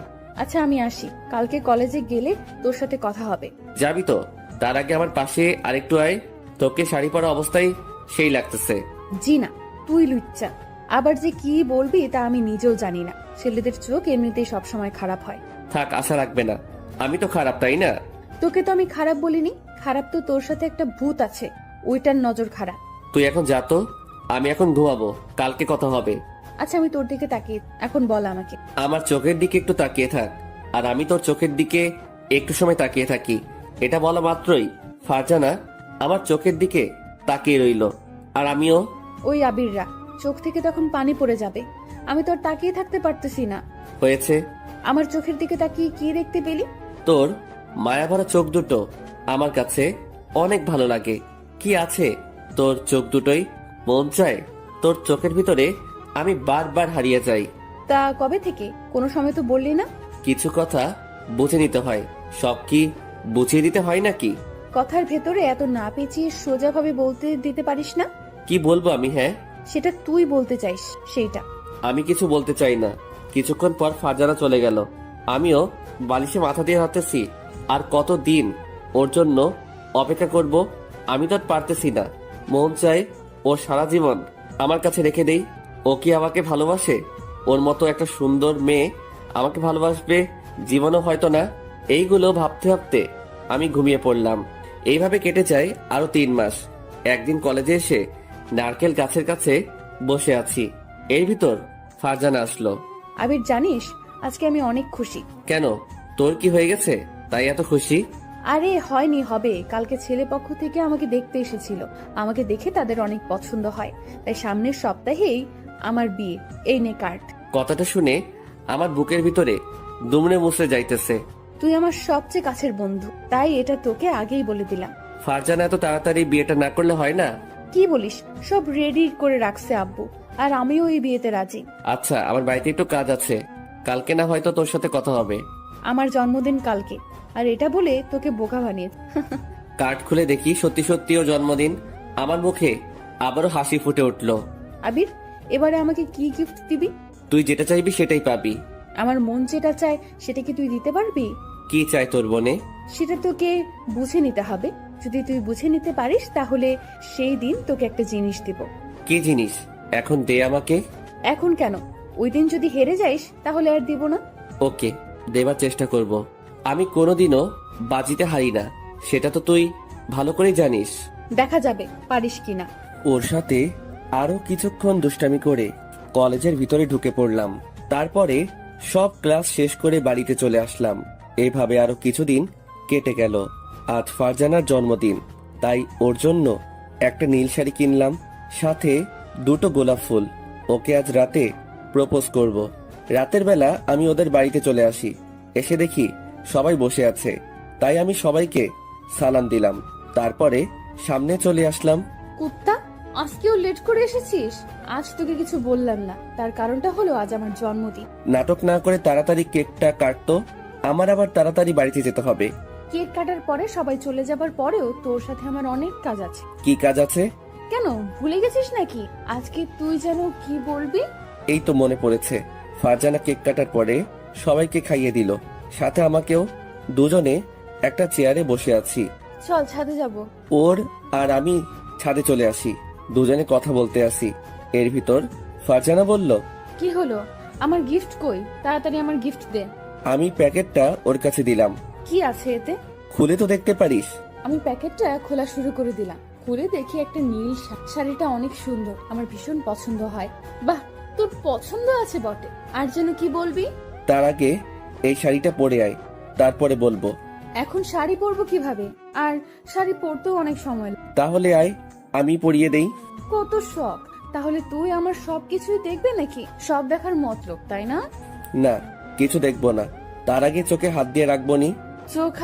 আচ্ছা আমি আসি, কালকে কলেজে গেলে তোর সাথে কথা হবে। যাবি তো? তার আগে আমার পাশে আরেকটু আয়। তোকে শাড়ি পরা অবস্থায় সেই লাগতেছে। জি না, তুই লুচ্চা। আবার যে কি বলবি তা আমি নিজেও জানি না। ছেলেদের চোখ এমনিতেই সবসময় খারাপ হয়। থাক, আশা রাখবে না। আমি তো খারাপ, তাই না? তোকে তো আমি খারাপ বলিনি। খারাপ তো তোর সাথে একটা ভূত আছে, ওইটার নজর খারাপ। তুই এখন যা তো, আমি এখন ঘুমাবো, কালকে কথা হবে। আচ্ছা আমি তোর দিকে তাকিয়ে, এখন বল আমাকে। আমার চোখের দিকে একটু তাকিয়ে থাক, আর আমি তোর চোখের দিকে একটু সময় তাকিয়ে থাকি। এটা বলা মাত্রই ফারজানা আমার চোখের দিকে তাকিয়ে রইল, আর আমিও। ওই আবিররা, চোখ থেকে তখন পানি পড়ে যাবে। আমি তো আর তাকিয়ে থাকতে পারতেছি না। হয়েছে। আমার চোখের দিকে তাকিয়ে কি দেখতে পেলি? তোর মায়াভরা চোখ দুটো আমার কাছে অনেক ভালো লাগে। কি আছে তোর চোখ দুটোই? মন চায় তোর চোখের ভিতরে আমি বারবার হারিয়ে যাই। তা কবে থেকে? কোনো সময় তো বললি না। কিছু কথা বুঝে নিতে হয়, সব কি বুঝিয়ে দিতে হয় নাকি? কথার ভেতরে এত না পেঁচিয়ে সোজাভাবে বলতে দিতে পারিস না? কি বলবো আমি? হ্যাঁ, সেটা তুই বলতে চাইস সেইটা। আমি কিছু বলতে চাই না। কিছুক্ষণ পর ফারজানা চলে গেল। আমিও বালিশে মাথা দিয়ে ভাবতেছি আর কতদিন ওর জন্য অপেক্ষা করব। আমি তো আর পারতেছি না। মন চায় ও সারা জীবন আমার কাছে রেখে দেই। ও কি আমাকে ভালোবাসে? ওর মতো একটা সুন্দর মেয়ে আমাকে ভালোবাসবে জীবনও হয়তো না। এইগুলো ভাবতে ভাবতে আমি ঘুমিয়ে পড়লাম। এইভাবে কেটে যায় আরো 3 মাস। একদিন কলেজে এসে নারকেল গাছের কাছে বসে আছি, এর ভিতর ফারজানা আসলো। আবির জানিস, আজকে আমি অনেক খুশি। কেন, তোর কি হয়ে গেছে তাই এত খুশি? আরে হয়নি, হবে। কালকে ছেলে পক্ষ থেকে আমাকে দেখতে এসেছিল। আমাকে দেখে তাদের অনেক পছন্দ হয়, তাই সামনের সপ্তাহেই আমার বিয়ে। এই নে কার্ড। কথাটা শুনে আমার বুকের ভিতরে দুমড়ে মুচড়ে যাইতেছে। তুই আমার সবচেয়ে কাছের বন্ধু, তাই এটা তোকে আগেই বলে দিলাম। ফারজানা এত তাড়াতাড়ি বিয়েটা না করলে হয় না? কি বলিস? সব রেডি করে রাখছে আব্বু, আর আমিও এই বিয়েতে রাজি। আচ্ছা, আমার বাড়িতে একটু কাজ আছে, কালকে না হয়তো তোর সাথে কথা হবে। আমার জন্মদিন কালকে, আর এটা বলে তোকে বোকা বানিয়ে। কার্ড খুলে দেখি সত্যি সত্যি ওর জন্মদিন। আমার মুখে আবারও হাসি ফুটে উঠলো। আবির, এবারে আমাকে কি গিফট দিবি? তুই যেটা চাইবি সেটাই পাবি। আমার মন যেটা চায় সেটা কি তুই দিতে পারবি? কি চাই তোর মনে? সেটা তোকে বুঝে নিতে হবে। যদি তুই বুঝে নিতে পারিস তাহলে সেই দিন তোকে একটা জিনিস দিব। কি জিনিস? এখন দে আমাকে। এখন কেন? ওই দিন যদি হেরে যাইস তাহলে আর দিব না। ওকে, দেবার চেষ্টা করব। আমি কোনোদিনও বাজিতে হারি না, সেটা তো তুই ভালো করেই জানিস। দেখা যাবে পারিস কিনা। ওর সাথে আরো কিছুক্ষণ দুষ্টামি করে কলেজের ভিতরে ঢুকে পড়লাম। তারপরে সব ক্লাস শেষ করে বাড়িতে চলে আসলাম। এইভাবে আরো কিছুদিন কেটে গেল। আজ ফারজানার জন্মদিন, তাই ওর জন্য একটা নীল শাড়ি কিনলাম, সাথে 2টো গোলাপ ফুল। ওকে আজ রাতে প্রপোজ করব। রাতের বেলা আমি ওদের বাড়িতে চলে আসি। এসে দেখি সবাই বসে আছে, তাই আমি সবাইকে সালাম দিলাম। তারপরে সামনে চলে আসলাম। কুত্তা, আজকেও লেট করে এসেছিস? আজ তোকে কিছু বললাম না, তার কারণটা হলো আজ আমার জন্মদিন। নাটক না করে তাড়াতাড়ি কেকটা কাটতো, আমার আবার তাড়াতাড়ি বাড়িতে যেতে হবে। কেক কাটার পরে সবাই চলে যাবার পরেও তোর সাথে আমার অনেক কাজ আছে। কি কাজ আছে? কেন, ভুলে গেছিস নাকি? আজকে তুই যেন কি বলবি? এই তো মনে পড়েছে। ফারজানা কেক কাটার পরে সবাইকে খাইয়ে দিল, সাথে আমাকেও। দুজনে একটা চেয়ারে বসে আছি। চল ছাদে যাব। ওর আর আমি ছাদে চলে আসি। দুজনে কথা বলতে আসি। এর ভিতর ফারজানা বলল, কি হলো? আমার গিফট কই? তাড়াতাড়ি আমার গিফট দে। আমি প্যাকেটটা ওর কাছে দিলাম। কি আছে এতে? খুলে তো দেখতে পারিস। আমি প্যাকেটটা খোলা শুরু করে দিলাম। খুলে দেখি একটা নীল শাড়িটা অনেক সুন্দর, আমার ভীষণ পছন্দ হয়। বাহ, তোর পছন্দ আছে বটে। আর যেন কি বলবি? তার আগে এই শাড়িটা পরে আয়, তারপরে বলবো। এখন শাড়ি পরবো কিভাবে? আর শাড়ি পরতেও অনেক সময় লাগে। তাহলে আয়, আমি পরিয়ে দেই। কত শখ! তাহলে তুই আমার সবকিছুই দেখবে নাকি? সব দেখার মতলব, তাই না? না, কিছু দেখবো না। তার আগে চোখে হাত দিয়ে রাখবো নি। চোখে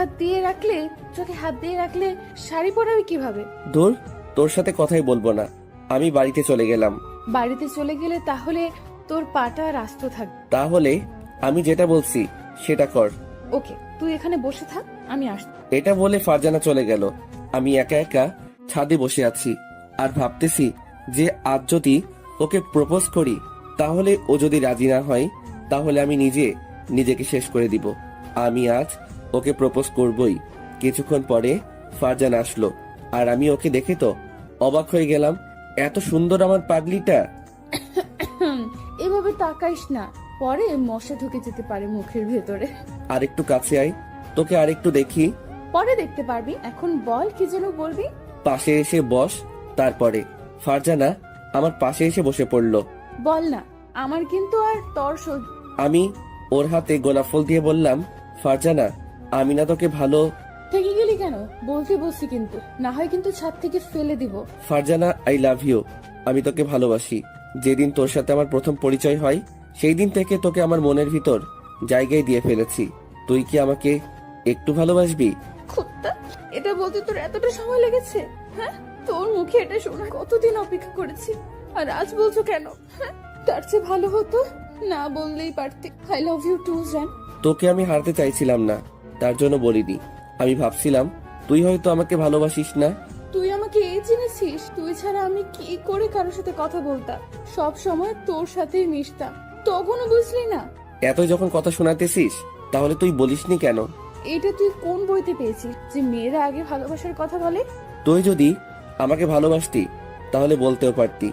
হাত দিয়ে রাখলে শাড়ি পরাবি কিভাবে? ধুর, তোর সাথে কথাই বলবো না। আমি বাড়িতে চলে গেলাম। বাড়িতে চলে গেলে তাহলে তোর পাটা রাস্ত থাকবে। তাহলে আমি যেটা বলছি সেটা কর। ওকে, তুই এখানে বসে থাক, আমি আসছি। এটা বলে ফারজানা চলে গেল। আমি একা একা ছাদে বসে আছি আর ভাবতেছি যে আজ যদি ওকে প্রপোজ করি, তাহলে ও যদি রাজি না হয়, তাহলে আমি নিজেকে শেষ করে দিব। আমি আজ ওকে প্রপোজ করবই। কিছুক্ষণ পরে ফারজানা আসলো আর আমি ওকে দেখে তো অবাক হয়ে গেলাম। এত সুন্দর আমার পাগলিটা। এভাবে তাকাইস না, পরে মশা ঢুকে যেতে পারে মুখের ভেতরে। আর একটু কাছে আয়, তোকে আর একটু দেখি। পরে দেখতে পারবি, এখন বল কি যেন বলবি। পাশে এসে বস। তারপরে ফারজানা আমার পাশে এসে বসে পড়লো। বল না, আমার কিন্তু আর তর সহ্য। আমি ওর হাতে গোলাপ ফুল দিয়ে বললাম, ফারজানা, আমি না তোকে ভালো। থেকে গেলি কেন? বলতে বসছি কিন্তু, না হয় কিন্তু ছাদ থেকে ফেলে দিব। Farzana, I love you. আমি তোকে ভালোবাসি। যেদিন তোর সাথে আমার প্রথম পরিচয় হয়, সেই দিন থেকে তোকে আমার মনের ভিতর জায়গায় দিয়ে ফেলেছি। তুই কি আমাকে একটু ভালোবাসবি? কুত্তা, এটা বলতে তোর এতটা সময় লেগেছে? হ্যাঁ, তোর মুখে এটা শোনা কতদিন অপেক্ষা করেছি, আর আজ বলছো কেন? হ্যাঁ, তার চেয়ে ভালো হতো না বললেই পারতে। আই লাভ ইউ টু জান। তোকে আমি হারতে চাইছিলাম না, তার জন্য বলিনি। আমি ভাবছিলাম তুই হয়তো আমাকে ভালোবাসিস না। তুই আমাকে এই চিনেছিস? তুই ছাড়া আমি কি করে কারোর সাথে কথা বলতাম? সব সময় তোর সাথেই মিশতাম, তখনও বুঝলি না? এত যখন কথা শোনাতেছিস, তাহলে তুই বলিসনি কেন? এটা তুই কোন বইতে পেয়েছিস যে মেয়েরা আগে ভালোবাসার কথা বলে? তুই যদি আমাকে ভালোবাসতি, তাহলে বলতেও পারতি।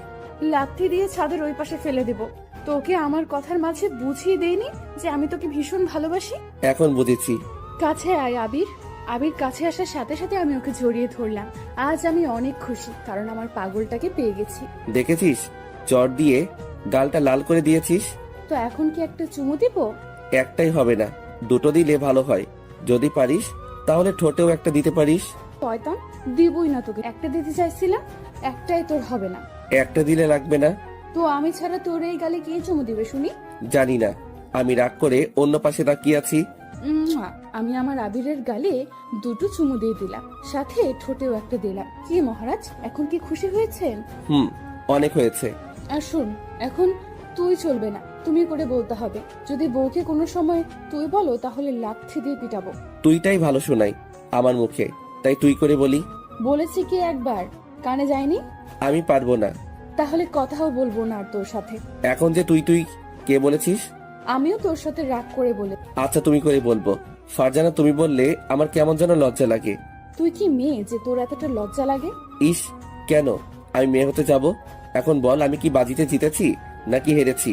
লাথি দিয়ে ছাদের ওই পাশে ফেলে দেব। তোকে আমার কথার মাঝে বুঝিয়ে দেইনি যে আমি তোকে ভীষণ ভালোবাসি? এখন বুঝেছি। কাছে আয় আবির। আবির কাছে আসার সাথে সাথে আমি ওকে জড়িয়ে ধরলাম। আজ আমি অনেক খুশি, কারণ আমার পাগলটাকে পেয়ে গেছি। দেখেছিস, চট দিয়ে গালটা লাল করে দিয়েছিস। তো এখন কি একটা চুমু দিব? একটাই হবে না, দুটো দিলে ভালো হয়। যদি পারিস তাহলে ঠোঁটেও একটা দিতে পারিস। শয়তান, দিবই না তোকে। একটা দিতে চাইছিলাম, একটাই তোর হবে না। একটা দিলে লাগবে না? তো আমি ছাড়া তোর এই গালে কে চুমু দিবে শুনি? জানি না। আমি রাগ করে অন্য পাশে তাকিয়ে আছি। আমি আমার আবিরের গালে দুটো চুমু দিয়ে দিলাম, সাথে ঠোঁটেও একটা দিলাম। কি মহারাজ, এখন কি খুশি হয়েছেন? অনেক হয়েছে। আর শোন, এখন তুই চলবে না, তুমি করে বলতে হবে। যদি বউকে কোনো সময় তুই বলো, তাহলে লাথি দিয়ে পিটাবো। তুইটাই ভালো শোনাই আমার মুখে, তাই তুই করে বলি। বলেছি কি একবার, কানে যায়নি? আমি পারবো না। তাহলে কথাও বলবো না আর তোর সাথে। এখন যে তুই কে বলেছিস? আমিও তোর সাথে রাগ করে বলে। আচ্ছা, তুমি করে বলবো। ফারজানা, তুমি বললে আমার কেমন যেন লজ্জা লাগে। তুই কি মেয়ে যে তোর এতটা লজ্জা লাগে? ইস, কেন আমি মেয়ে হতে যাব? এখন বল, আমি কি বাজিতে জিতেছি নাকি হেরেছি?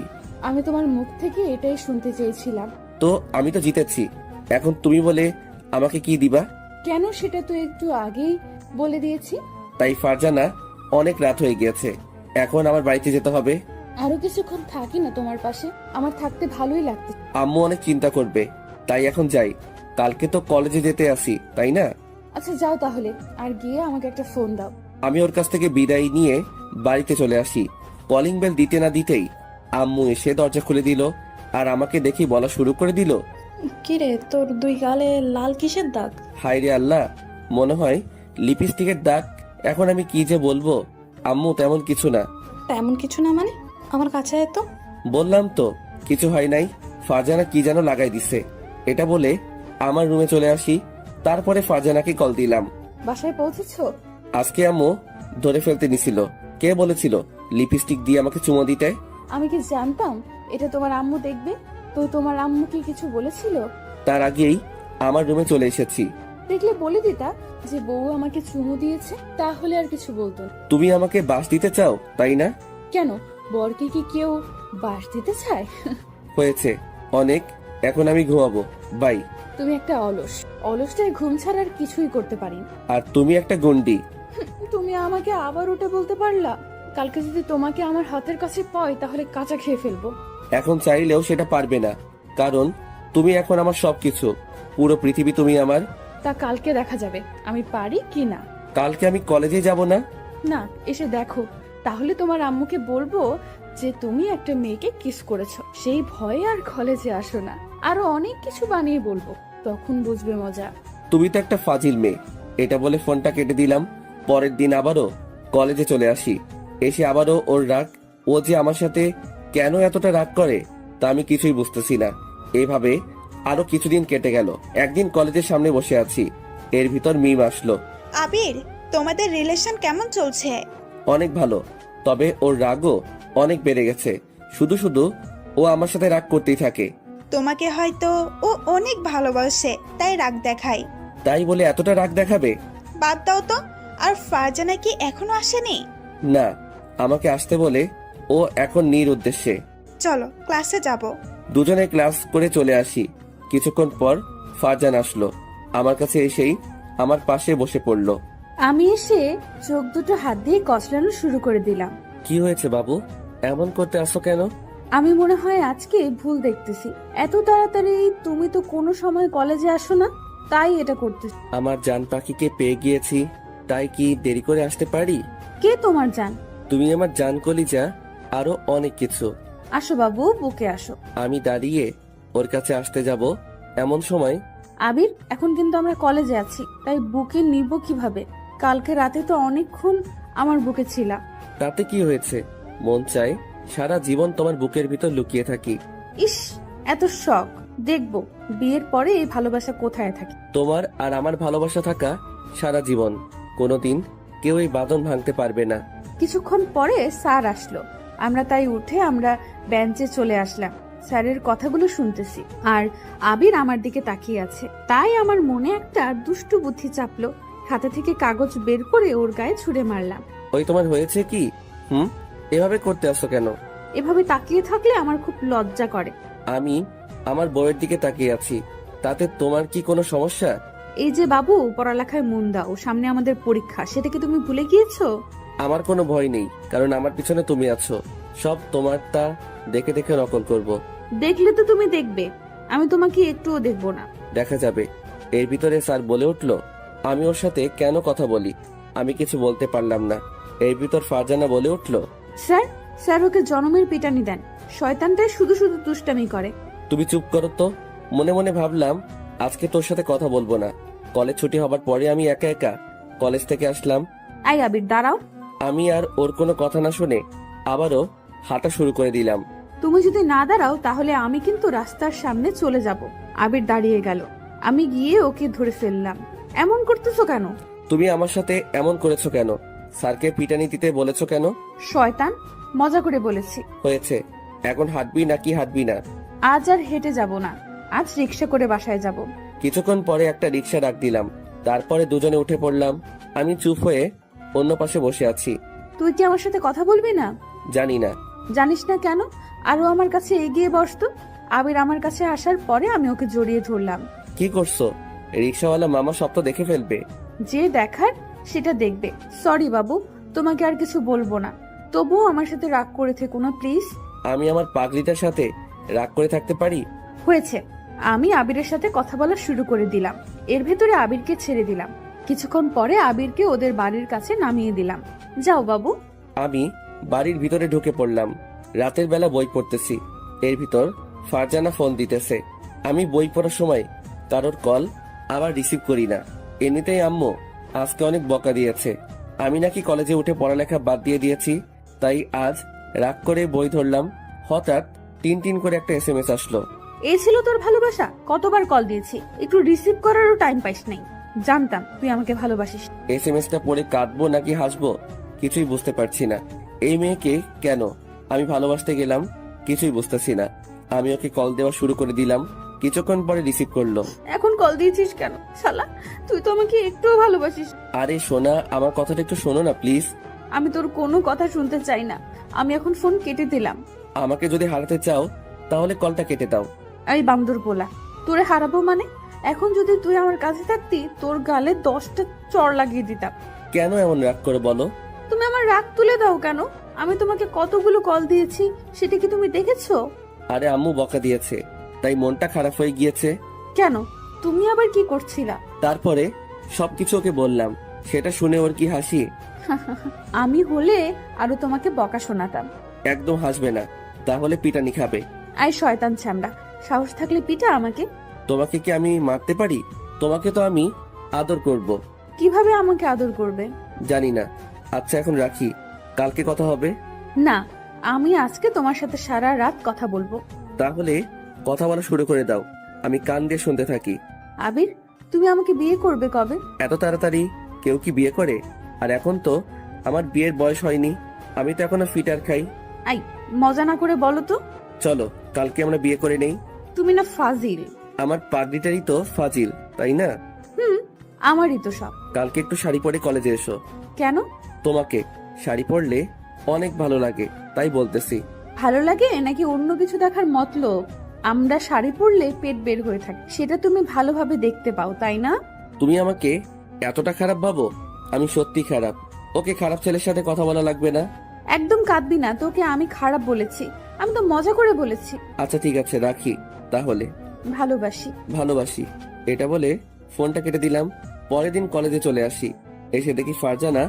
আমি তোমার মুখ থেকে এটাই শুনতে চেয়েছিলাম। তো আমি তো জিতেছি, এখন তুমি বলে আমাকে কি দিবা? কেন সেটা তো একটু আগেই বলে দিয়েছি। তাই ফারজানা, অনেক রাত হয়ে গিয়েছে, এখন আমার বাড়িতে যেতে হবে। আরো কিছুক্ষণ থাকি না তোমার পাশে? আমার থাকতে ভালোই লাগছে। আম্মু অনেক চিন্তা করবে, তাই এখন যাই। কালকে তো কলেজে যেতে আসি, তাই না? আচ্ছা যাও তাহলে, আর গিয়ে আমাকে একটা ফোন দাও। আমি ওর কাছ থেকে বিদায় নিয়ে বাড়িতে চলে আসি। কলিং বেল দিতে না দিতেই আম্মু এসে দরজা খুলে দিল আর আমাকে দেখি বলা শুরু করে দিল, কিরে, তোর দুই গালে লাল কিসের দাগ? হায় রে আল্লাহ, মনে হয় লিপস্টিকের দাগ। এখন আমি কি যে বলবো। আম্মু, তেমন কিছু না। তেমন কিছু না মানে? আমার কাছে এত বললাম তো কিছু হয় নাই। ফারজানা কি যেন লাগাই দিছে। এটা বলে আমার রুমে চলে আসি। তারপরে ফারজানাকে কল দিলাম। বাসায় পৌঁছেছো? আজকে আম্মু ধরে ফেলতে নিছিল। কে বলেছিল লিপস্টিক দিয়ে আমাকে চুমো দিতে? আমি কি জানতাম এটা তোমার আম্মু দেখবে? তো তোমার আম্মু কি কিছু বলেছিল? তার আগেই আমার রুমে চলে এসেছি। দেখলে বলে দিতা যে বউ আমাকে চুমু দিয়েছে, তাহলে আর কিছু বলতো না। তুমি আমাকে বাস দিতে চাও, তাই না? কেন, বরকে কি কেউ বাস দিতে চায়? হয়েছে অনেক, এখন আমি ঘুমাবো, বাই। তুমি একটা অলস, অলসটায় ঘুম ছাড়া আর কিছুই করতে পারি না। আর তুমি একটা গন্ডি। তুমি আমাকে আবার ওটা বলতে পারলা? কালকে যদি তোমাকে আমার হাতের কাছে পাই তাহলে কাঁচা খেয়ে ফেলবো। এখন চাইলেও সেটা পারবে না, কারণ তুমি এখন আমার সবকিছু, পুরো পৃথিবী তুমি আমার। তা কালকে দেখা যাবে আমি পারি কি না। কালকে আমি কলেজে যাব না। না, এসে দেখো, তাহলে তোমার আম্মুকে বলবো যে তুমি একটা মেয়েকে কিস করেছো, সেই ভয়ে আর কলেজে আসো না। আরো অনেক কিছু বানিয়ে বলবো, তখন বুঝবে মজা। তুমি তো একটা ফাজিল মেয়ে। এটা বলে ফোনটা কেটে দিলাম। পরের দিন আবারও কলেজে চলে আসি। এসে আবারও ওর রাগ, ও যে আমার সাথে কেন এতটা রাগ করে তা আমি কিছুই বুঝতেছি না। এইভাবে আরো কিছুদিন কেটে গেল। একদিন কলেজের সামনে বসে আছি, এর ভিতর মিম আসলো। আবির, তোমাদের রিলেশন কেমন চলছে? অনেক ভালো, তবে ওর রাগও অনেক বেড়ে গেছে। শুধু শুধু ও আমার সাথে রাগ করতেই থাকে। তোমাকে হয়তো ও অনেক ভালোবাসে, তাই রাগ দেখায়। তাই বলে এতটা রাগ দেখাবে? বাদ দাও তো। আর ফারজানা কি এখনো আসেনি? না, আমাকে আসতে বলে ও এখন নির উদ্দেশ্যে। চলো ক্লাসে যাব। দুজনে ক্লাস করে চলে আসি। কিছুক্ষণ পর ফারজান আসলো। আমার কাছে এসেই আমার পাশে বসে পড়লো। আমি এসে চোখ দুটো হাত দিয়ে কচলানো শুরু করে দিলাম। কি হয়েছে বাবু, এমন করতে আসো কেন? আমি মনে হয় আজকে ভুল দেখতেছি। এত তাড়াতাড়ি তুমি তো কোনো সময় কলেজে আসো না, তাই এটা করতেছি। আমার জান পাখিকে পেয়ে গিয়েছি, তাই কি দেরি করে আসতে পারি? কে তোমার জান? তুমি আমার জান কলিজা, আরো অনেক কিছু। আসো বাবু, বুকে আসো। আমি দাঁড়িয়ে ওর কাছে আসতে যাব, এমন সময় আবির, এখন কিন্তু আমরা কলেজে আছি, তাই বুকে নিব কিভাবে? কালকে রাতে তো অনেকক্ষণ আমার বুকে ছিলা। তাতে কি হয়েছে? মন চায় সারা জীবন তোমার বুকের ভিতর লুকিয়ে থাকি। ইস, এত শখ! দেখবো বিয়ের পরে এই ভালোবাসা কোথায় থাকে। তোমার আর আমার ভালোবাসা থাকা সারা জীবন, কোনোদিন কেউ এই বাঁধন ভাঙতে পারবে না। কিছুক্ষণ পরে স্যার আসলো। আমরা তাই উঠে আমরা বেঞ্চে চলে আসলাম। স্যারের কথাগুলো শুনতেছি, আর আবির আমার দিকে তাকিয়ে আছে। তাই আমার মনে একটা দুষ্টু বুদ্ধি চাপলো। হাতে থেকে কাগজ বের করে ওর গায়ে ছুঁড়ে মারলাম। ওই তোমার হয়েছে কি? এভাবে করতে আসো কেন? এভাবে তাকিয়ে থাকলে আমার খুব লজ্জা করে। আমি আমার বউয়ের দিকে তাকিয়ে আছি, তাতে তোমার কি কোনো সমস্যা? এই যে বাবু, পড়ালেখায় মন দাও, সামনে আমাদের পরীক্ষা, সেটা কি তুমি ভুলে গিয়েছো? আমার কোনো ভয় নেই, কারণ আমার পিছনে তুমি আছো। সব তোমারটা দেখে দেখে নকল করব। দেখলে তো তুমি দেখবে, আমি তোমাকে একটুও দেখবো না। দেখা যাবে। এর ভিতরে স্যার বলে উঠলো, আমি ওর সাথে কেন কথা বলি? আমি কিছু বলতে পারলাম না। এর ভিতর ফারজানা বলে উঠলো, স্যার, স্যার ওকে জনমের পিটানি দেন, শয়তানটাই শুধু শুধু দুষ্টামি করে। তুমি চুপ করো তো। মনে মনে ভাবলাম আজকে তোর সাথে কথা বলবো না। কলেজ ছুটি হবার পরে আমি একা একা কলেজ থেকে আসলাম। আই আবির, দাঁড়াও। আমি আর ওর কোনো কথা না শুনে আবারও হাঁটা শুরু করে দিলাম। তুমি যদি না দাঁড়াও তাহলে আমি কিন্তু রাস্তার সামনে চলে যাব। আবির দাঁড়িয়ে গেল। আমি গিয়ে ওকে ধরে ফেললাম। এমন করতেছো কেন? তুমি আমার সাথে এমন করেছো কেন? স্যারকে পিটানি দিতে বলেছো কেন? শয়তান, মজা করে বলেছি। হয়েছে, এখন হাঁটবি নাকি হাঁটবি না? আজ আর হেঁটে যাব না, আজ রিক্সা করে বাসায় যাব। কিছুক্ষণ পরে একটা রিক্সা ডাক দিলাম, তারপরে দুজনে উঠে পড়লাম। আমি চুপ হয়ে অন্য পাশে বসে আছি। তুই কি আমার সাথে কথা বলবি না? জানি না। জানিস না কেন? আরো আমার কাছে এগিয়ে বসতো। আবির আমার কাছে আসার পরে আমি ওকে জড়িয়ে ধরলাম। কি করছো? রিক্সাওয়ালা মামা সব তো দেখে ফেলবে। যে দেখার সেটা দেখবে। সরি বাবু, তোমাকে আর কিছু বলবো না। তবুও আমার সাথে রাগ করে থেকো না প্লিজ। আমি আমার পাগলিটার সাথে রাগ করে থাকতে পারি? হয়েছে। আমি আবিরের সাথে কথা বলা শুরু করে দিলাম। এর ভেতরে আবিরকে ছেড়ে দিলাম। কিছুক্ষণ পরে আবিরকে ওদের বাড়ির কাছে নামিয়ে দিলাম। যাও বাবু। আমি বাড়ির ভিতরে ঢুকে পড়লাম। রাতের বেলা বই পড়তেছি, এর ভিতর ফারজানা ফোন দিতেছে। আমি বই পড়ার সময় কারোর কল আবার রিসিভ করি না। এমনিতেই আম্মু আজকে অনেক বকা দিয়েছে। আমি নাকি কলেজে উঠে পড়ালেখা বাদ দিয়ে দিয়েছি, তাই আজ রাগ করে বই ধরলাম। হঠাৎ টিন করে একটা SMS আসলো। এই ছিল তোর ভালোবাসা? কতবার কল দিয়েছি, একটু রিসিভ করারও টাইম পাইস নাই। জানতাম তুই আমাকে ভালোবাসিস। SMSটা পড়ে কাঁদবো নাকি হাসবো কিছুই বুঝতে পারছি না। এই মেয়েকে কেন আমি ভালোবাসতে গেলাম কিছুই বুঝতেছি না। আমি ওকে কল দেওয়া শুরু করে দিলাম। কিছুক্ষণ পরে রিসিভ করলো। এখন কল দিয়েছিস কেন শালা? তুই তো আমাকে একটুও ভালোবাসিস। আরে সোনা, আমার কথাটা একটু শোনো না প্লিজ। আমি তোর কোনো কথা শুনতে চাই না। আমি এখন ফোন কেটে দিলাম। আমাকে যদি হারাতে চাও তাহলে কলটা কেটে দাও। এই বান্দর পোলা, তোরে হারাবো মানে? এখন যদি তুই আমার কাছে থাকতি তোর গালে 10টা চড় লাগিয়ে দিতাম। কেন এমন রাগ করে বলো? তুমি আমার রাগ তুলে দাও কেন? আমি তোমাকে কতগুলো কল দিয়েছি, সেটা কি তুমি দেখেছো? আরে আম্মু বকা দিয়েছে, তাই মনটা খারাপ হয়ে গিয়েছে। কেন? তুমি আবার কি করছিলা? তারপরে সবকিছু ওকে বললাম। সেটা শুনে ওর কি হাসি! আমি হলে আরো তোমাকে বকা শোনাতাম। একদম হাসবে না, তাহলে পিটানি খাবে। আই শয়তান ছ্যামড়া, সাহস থাকলে পিটা আমাকে। তোমাকে কি আমি মারতে পারি? তোমাকে তো আমি আদর করব। কিভাবে আমাকে আদর করবে? জানি না। আচ্ছা এখন রাখি, কালকে কথা হবে। না, আমি আজকে তোমার সাথে সারা রাত কথা বলবো। তাহলে কথা বলা শুরু করে দাও, আমি কান দিয়ে শুনতে থাকি। আবির, তুমি আমাকে বিয়ে করবে কবে? এত তাড়াতাড়ি কেউ কি বিয়ে করে? আর এখন তো আমার বিয়ের বয়স হয়নি, আমি তো এখনো ফিটার খাই। আই, মজা না করে বলো তো। চলো কালকে আমরা বিয়ে করে নেই। তুমি না ফাজিল। আমার পাগড়িটারই তো ফাজিল, তাই না? হুম, আমারই তো সব। কালকে একটু শাড়ি পরে কলেজে এসো। কেন? তোমাকে শাড়ি পরলে অনেক ভালো লাগে, তাই বলতেছি। ভালো লাগে নাকি অন্য কিছু দেখার মতলব? আমরা শাড়ি পরলে পেট বের হয়ে থাকে, সেটা তুমি ভালোভাবে দেখতে পাও, তাই না? তুমি আমাকে এতটা খারাপ ভাবো? আমি সত্যি খারাপ। ওকে, খারাপ ছেলের সাথে কথা বলা লাগবে না। একদম কাঁদবি না, তোকে আমি খারাপ বলেছি? আমি তো মজা করে বলেছি। আচ্ছা ঠিক আছে, রাখি তাহলে। ভালোবাসি। ভালোবাসি, এটা বলে ফোনটা কেটে দিলাম। পরের দিন কলেজে চলে আসি। এসে দেখি ফারজানা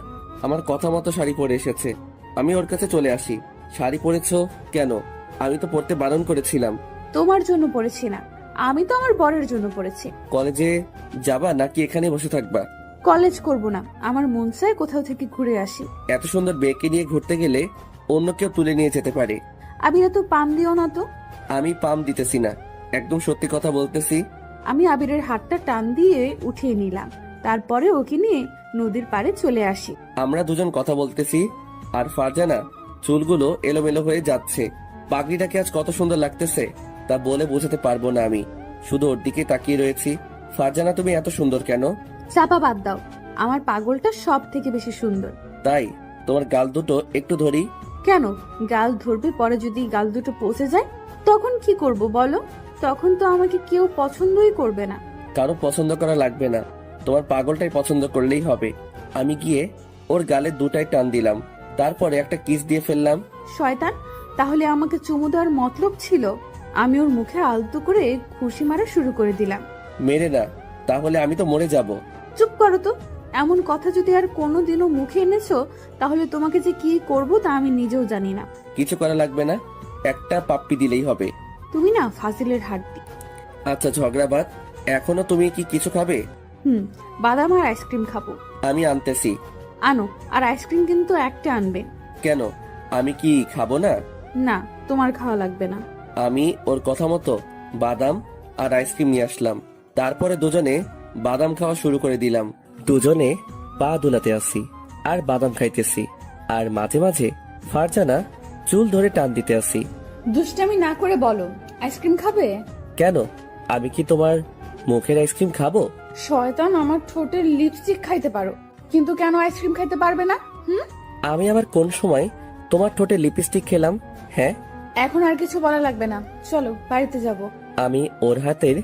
আমার কথা মতো শাড়ি পরে এসেছে। আমি ওর কাছে চলে আসি। শাড়ি পরেছো কেন? আমি তো পড়তে বারণ করেছিলাম। তোমার জন্য পড়েছি না, আমি তো আমার বরের জন্য পড়েছি। কলেজে যাবা নাকি এখানে বসে থাকবা? কলেজ করব না, আমার মন চায় কোথাও থেকে ঘুরে আসি। এত সুন্দর মেয়েকে নিয়ে ঘুরতে গেলে অন্য কেউ তুলে নিয়ে যেতে পারে। আবিরা তো পাম দিও না তো। আমি পাম দিতেছি না, একদম সত্যি কথা বলতেছি। আমি আবিরের হাতটা টান দিয়ে উঠিয়ে নিলাম, তারপরে ওকে নিয়ে নদীর পাড়ে চলে আসি। আমরা দুজন কথা বলতেছি আর ফারজানা চুলগুলো এলোমেলো হয়ে যাচ্ছে। পাগড়িটাকে আজ কত সুন্দর লাগতেছে তা বলে বোঝাতে পারবো না। আমি শুধু ওর দিকে তাকিয়ে রয়েছি। ফারজানা তুমি এত সুন্দর কেন? চাপা বাদ দাও, আমার পাগলটা সব থেকে বেশি সুন্দর। তাই? তোমার গাল দুটো একটু ধরি। কেন? গাল ধরবে, পরে যদি গাল দুটো পচে যায় তখন কি করব বলো? তখন তো আমাকে কেউ পছন্দই করবে না। কারো পছন্দ করা লাগবে না, তোমার পাগলটাই পছন্দ করলেই হবে। আমি গিয়ে ওর গালে দুটাই টান দিলাম, তারপরে একটা কিস দিয়ে ফেললাম। শয়তান, তাহলে আমাকে চুমু দেওয়ার মতলব ছিল? আমি ওর মুখে আলতো করে খুশি মারা শুরু করে দিলাম। মেরে না, তাহলে আমি তো মরে যাব। চুপ করো তো, এমন কথা যদি আর কোনোদিনও মুখে এনেছো তাহলে তোমাকে যে কি করব তা আমি নিজেও জানি না। কিছু করা লাগবে না, একটা পাপ্পি দিলেই হবে। তুমি না ফাজিলের হাড্ডি। আচ্ছা ঝগড়াবাদ, এখনো তুমি কি কিছু খাবে? বাদাম আর আইসক্রিম খাবো। আমি আনতেছি। আনো, আর আইসক্রিম কিন্তু একটা আনবে। কেন, আমি কি খাবো না? না, তোমার খাওয়া লাগবে না। আমি ওর কথা মতো বাদাম আর আইসক্রিম নিয়ে আসলাম। তারপরে দুজনে বাদাম খাওয়া শুরু করে দিলাম। দুজনে পা দুলাতে আসি আর বাদাম খাইতেছি, আর মাঝে মাঝে ফারজানা চুল ধরে টান দিতে আসি। দুষ্টামি না করে বলো, আইসক্রিম খাবে? কেন, আমি কি তোমার মুখের আইসক্রিম খাবো? শয়তান, আমার ঠোঁটের লিপস্টিক খাইতে পারো, কিন্তু কেন আইসক্রিম খাইতে পারবে না? আমি আবার কোন সময় তোমার ঠোঁটে লিপস্টিক খেলাম? হ্যাঁ, এখন আর কিছু বলা লাগবে না, চলো বাড়িতে যাব। আমি ওর হাতের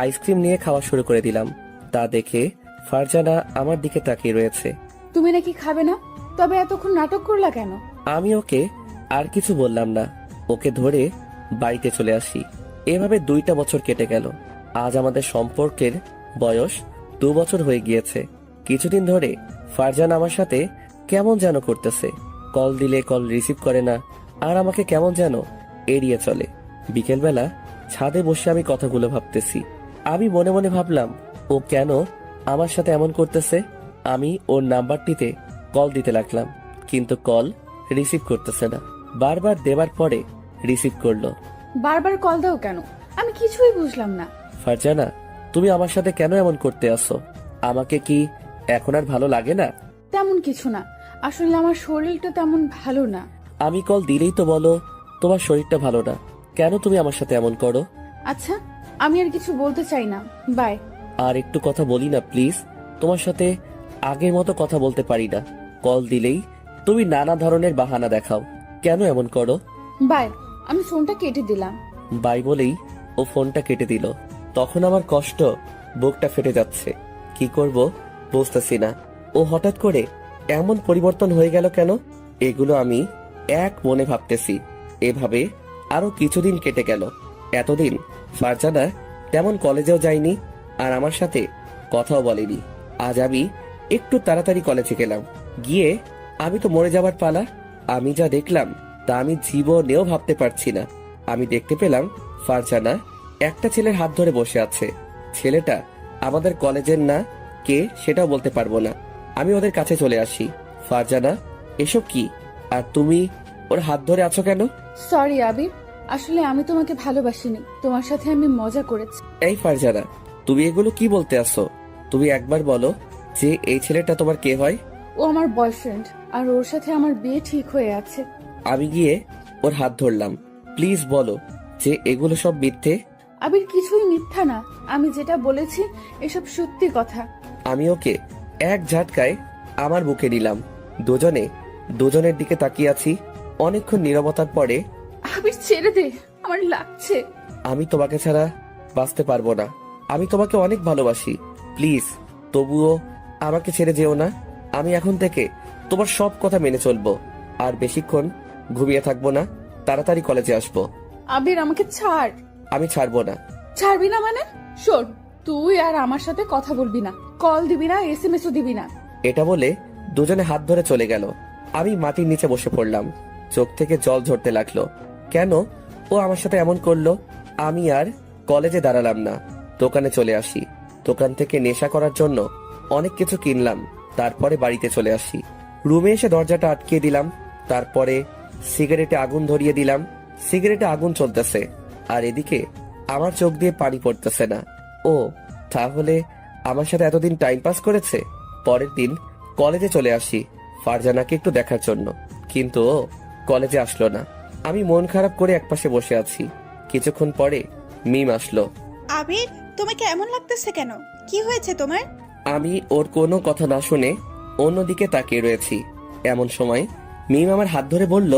আইসক্রিম নিয়ে খাওয়া শুরু করে দিলাম। তা দেখে ফারজানা আমার দিকে তাকিয়ে রয়েছে। তুমি নাকি খাবে না, তবে এতক্ষণ নাটক করলা কেন? আমি ওকে আর কিছু বললাম না, ওকে ধরে বাড়িতে চলে আসি। এভাবে 2টা বছর কেটে গেল। আজ আমাদের সম্পর্কের বয়স 2 বছর হয়ে গিয়েছে। কিছুদিন ধরে ফারজানা আমার সাথে কেমন যেন করতেছে। কল দিলে কল রিসিভ করে না, আর আমাকে কেমন যেন এড়িয়ে চলে। বিকেলবেলা ছাদে বসে আমি কথাগুলো ভাবতেছি। আমি মনে মনে ভাবলাম, ও কেন আমার সাথে এমন করতেছে। আমি ওর নাম্বারটিতে কল দিতে লাগলাম, কিন্তু কল রিসিভ করতেছে না। বারবার দেবার পরে রিসিভ করলো। বারবার কল দাও কেন? আমি কিছুই বুঝলাম না। ফারজানা, তুমি আমার সাথে কেন এমন করতে আসো? আমাকে কি এখন আর ভালো লাগে না? তেমন কিছু না, আসলে আমার শরীরটা তেমন ভালো না। আমি কল দিলেই তো বলো তোমার শরীরটা ভালো না। কেন তুমি আমার সাথে এমন করো? আচ্ছা, আমি আর কিছু বলতে চাই না, বাই। আর একটু কথা বলি না প্লিজ? তোমার সাথে আগের মতো কথা বলতে পারি না। কল দিলেই তুমি নানা ধরনের বাহানা দেখাও। কেন এমন করো? বাই। আমি ফোনটা কেটে দিলাম। বাই বলেই ও ফোনটা কেটে দিল। তখন আমার কষ্ট, বুকটা ফেটে যাচ্ছে। কি করব বুঝতেছি না। ও হঠাৎ করে এমন পরিবর্তন হয়ে গেল কেন, এগুলো আমি এক মনে ভাবতেছি। এভাবে আরো কিছুদিন কেটে গেল। এতদিন ফারজানা তেমন কলেজেও যায়নি, আর আমার সাথে কথাও বলেনি। আজ আমি একটু তাড়াতাড়ি কলেজে গেলাম। গিয়ে আমি তো মরে যাবার পালা। আমি যা দেখলাম তা আমি জীবনেও ভাবতে পারছি না। আমি দেখতে পেলাম ফারজানা একটা ছেলের হাত ধরে বসে আছে। ছেলেটা আমাদের কলেজের না, কে সেটাও বলতে পারবো না। আমি ওদের কাছে চলে আসি। ফারজানা, এসব কি? আর তুমি ওর হাত ধরে আছো কেন? সরি আবির, আসলে আমি তোমাকে ভালোবাসিনি, তোমার সাথে আমি মজা করেছি। এই ফারজানা, তুমি এগুলো কি বলতে আসো? তুমি একবার বলো যে এই ছেলেটা তোমার কে হয়? ও আমার বয়ফ্রেন্ড, আর ওর সাথে আমার বিয়ে ঠিক হয়ে আছে। আমি গিয়ে ওর হাত ধরলাম। প্লিজ বলো যে এগুলো সব মিথ্যে। আবির, কিছুই মিথ্যা না, আমি যেটা বলেছি এসব সত্যি কথা। আমি ওকে এক ঝাটকায় আমার বুকে নিলাম। দুজনে দুজনের দিকে তাকিয়ে আছি। অনেকক্ষণ নীরবতার পরে, আবির ছেড়ে দে, আমার লাগছে। আমি তোমাকে ছাড়া বাঁচতে পারবো না। আমি তোমাকে অনেক ভালোবাসি। প্লিজ তবুও আমাকে ছেড়ে যেও না। আমি এখন থেকে তোমার সব কথা মেনে চলবো। আর বেশিক্ষণ ঘুমিয়ে থাকবো না, তাড়াতাড়ি কলেজে আসবো। আবির, আমাকে ছাড়। আমি ছাড়বো না। ছাড়বি না মানে? শোন, তুই আর আমার সাথে কথা বলবি না, কল দিবি না, এসএমএসও দিবি না। এটা বলে দুজনে হাত ধরে চলে গেল। আমি মাটির নিচে বসে পড়লাম। চোখ থেকে জল ঝরতে লাগলো। কেন ও আমার সাথে এমন করলো? আমি আর কলেজে দাঁড়ালাম না, দোকানে চলে আসি। দোকান থেকে নেশা করার জন্য অনেক কিছু কিনলাম। তারপরে বাড়িতে চলে আসি। রুমে এসে দরজাটা আটকে দিলাম। তারপরে সিগারেটে আগুন ধরিয়ে দিলাম। সিগারেটে আগুন চলতেছে, আর এদিকে আমার চোখ দিয়ে পানি পড়তেছে না। ও তাহলে আমার সাথে এতদিন টাইম পাস করেছে। পরের দিন কলেজে চলে আসি ফারজানাকে একটু দেখার জন্য, কিন্তু ও কলেজে আসলো না। আমি মন খারাপ করে একপাশে বসে আছি। কিছুক্ষণ পরে মিম আসলো। আবির, তোমাকে এমন লাগতেছে কেন? কি হয়েছে তোমার? আমি ওর কোনো কথা না শুনে অন্যদিকে তাকিয়ে রয়েছি। এমন সময় মিম আমার হাত ধরে বলল,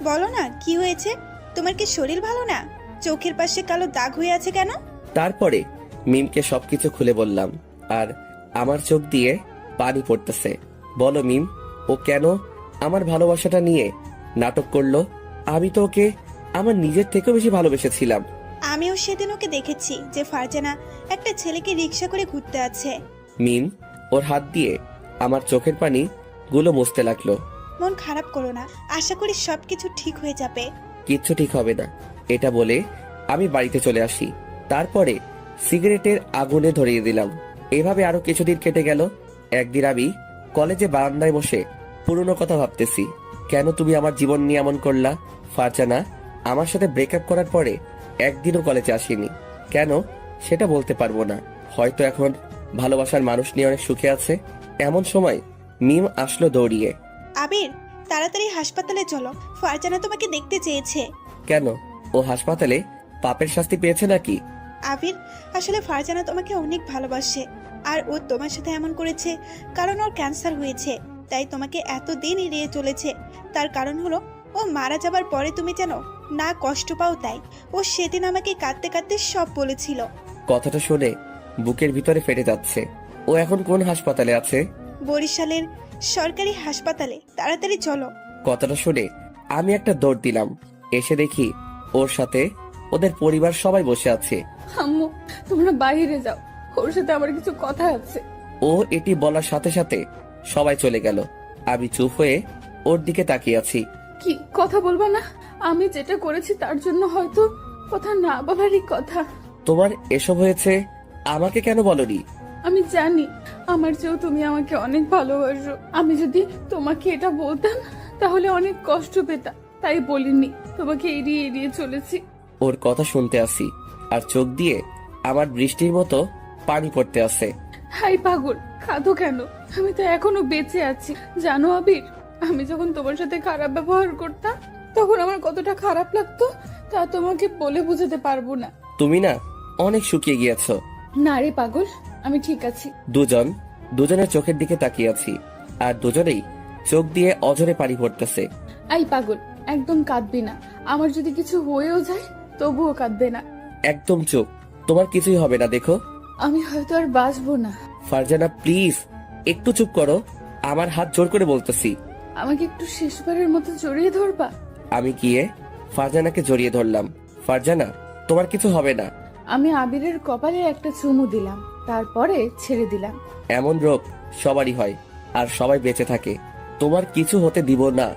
বলো না কি হয়েছে? তোমার কি শরীর ভালো না? চোখের পাশে কালো দাগ হয়ে আছে কেন? তারপরে মিমকে সবকিছু খুলে বললাম, আর আমার চোখ দিয়ে পানি পড়তেছে। বলো মিম, ও কেন আমার ভালোবাসাটা নিয়ে নাটক করলো? আমি তো ওকে আমার নিজের থেকেও বেশি ভালোবেসেছিলাম। আমিও সেদিন ওকে দেখেছি যে ফারজানা একটা ছেলেকে রিক্সা করে ঘুরতে আছে। মিম ওর হাত দিয়ে আমার চোখের পানি গুলো মুছতে লাগলো। মন খারাপ করো না, আশা করি সবকিছু ঠিক হয়ে যাবে। কিচ্ছু ঠিক হবে না, এটা বলে আমি বাড়িতে চলে আসি। তারপরে সিগারেটের আগুনে ধরিয়ে দিলাম। এভাবে আরো কিছুদিন কেটে গেল। একদিন আমি কলেজে বারান্দায় বসে পুরনো কথা ভাবতেছি। কেন তুমি আমার জীবন নিয়ে এমন করলা? ফারজানা আমার সাথে ব্রেকআপ করার পরে একদিনও কলেজে আসেনি। কেন সেটা বলতে পারবো না। হয়তো এখন ভালোবাসার মানুষ নিয়ে অনেক সুখে আছে। এমন সময় মিম আসলো দৌড়িয়ে। আবির, তাড়াতাড়ি হাসপাতালে চলো, ফারজানা তোমাকে দেখতে চেয়েছে। কেন, ও হাসপাতালে পাপের শাস্তি পেয়েছে নাকি? আবির, আসলে ফারজানা তোমাকে অনেক ভালোবাসে, আর ও তোমার সাথে এমন করেছে কারণ ওর ক্যান্সার হয়েছে, তাই তোমাকে এতদিন এড়িয়ে চলেছে। তার কারণ হলো ও মারা যাবার পরে তুমি যেন না কষ্ট পাও, তাই ও সেদিন আমাকে কাঁদতে কাঁদতে সব বলেছিল। কথাটা শুনে বুকের ভিতরে ফেটে যাচ্ছে। ও এখন কোন হাসপাতালে আছে? বরিশালের সরকারি হাসপাতালে, তাড়াতাড়ি চলো। কথাটা শুনে আমি একটা দৌড় দিলাম। এসে দেখি ওর সাথে ওদের পরিবার সবাই বসে আছে। আম্মু, তোমরা বাইরে যাও, ওর সাথে আমার কিছু কথা আছে। ও এটি বলার সাথে সাথে সবাই চলে গেল। আমি চুপ হয়ে ওর দিকে তাকিয়ে আছি। কি কথা বলবা না? আমি যেটা করেছি তার জন্য হয়তো কথা না বলারই কথা। তোমার এসব হয়েছে, আমাকে কেন বলনি? আমি জানি আমার চেয়েও তুমি আমাকে অনেক ভালোবাসো। আমি যদি তোমাকে এটা বলতাম তাহলে অনেক কষ্ট পেতাম, তাই বলিনি, তোমাকে এড়িয়ে এড়িয়ে চলেছি। ওর কথা শুনতে আসি, আর চোখ দিয়ে আমার বৃষ্টির মতো পানি পড়তে আসে। হাই পাগল, কাঁদো কেন? আমি তো এখনো বেঁচে আছি। জানো আবির, আমি যখন তোমার সাথে খারাপ ব্যবহার করতাম তখন আমার কতটা খারাপ লাগতো তা তোমাকে বলে বোঝাতে পারবো না। তুমি না অনেক শুকিয়ে গিয়েছো। না রে পাগল, আমি ঠিক আছি। দুজনের চোখের দিকে তাকিয়ে আছি, আর দুজনেই চোখ দিয়ে অঝরে পানি পড়তেছে। আই পাগল, একদম কাঁদবি না। আমার যদি কিছু হয়েও যায় তবুও কাঁদবে না। একদম চুপ, তোমার কিছুই হবে না, দেখো। আমি হয়তো আর বাঁচবো না। ফারজানা প্লিজ একটু চুপ করো, আমার হাত জোর করে বলতেছি। আমাকে একটু শেষবারের মতো জড়িয়ে ধরবা? আমি গিয়ে ফারজানাকে জড়িয়ে ধরলাম। ফারজানা, তোমার কিছু হবে না। আমি আবিরের কপালে একটা চুমু দিলাম, তারপরে ছেড়ে দিলাম। এমন রোগ সবারই হয়, আর সবাই বেঁচে থাকে। তোমার কিছু হতে দিব না।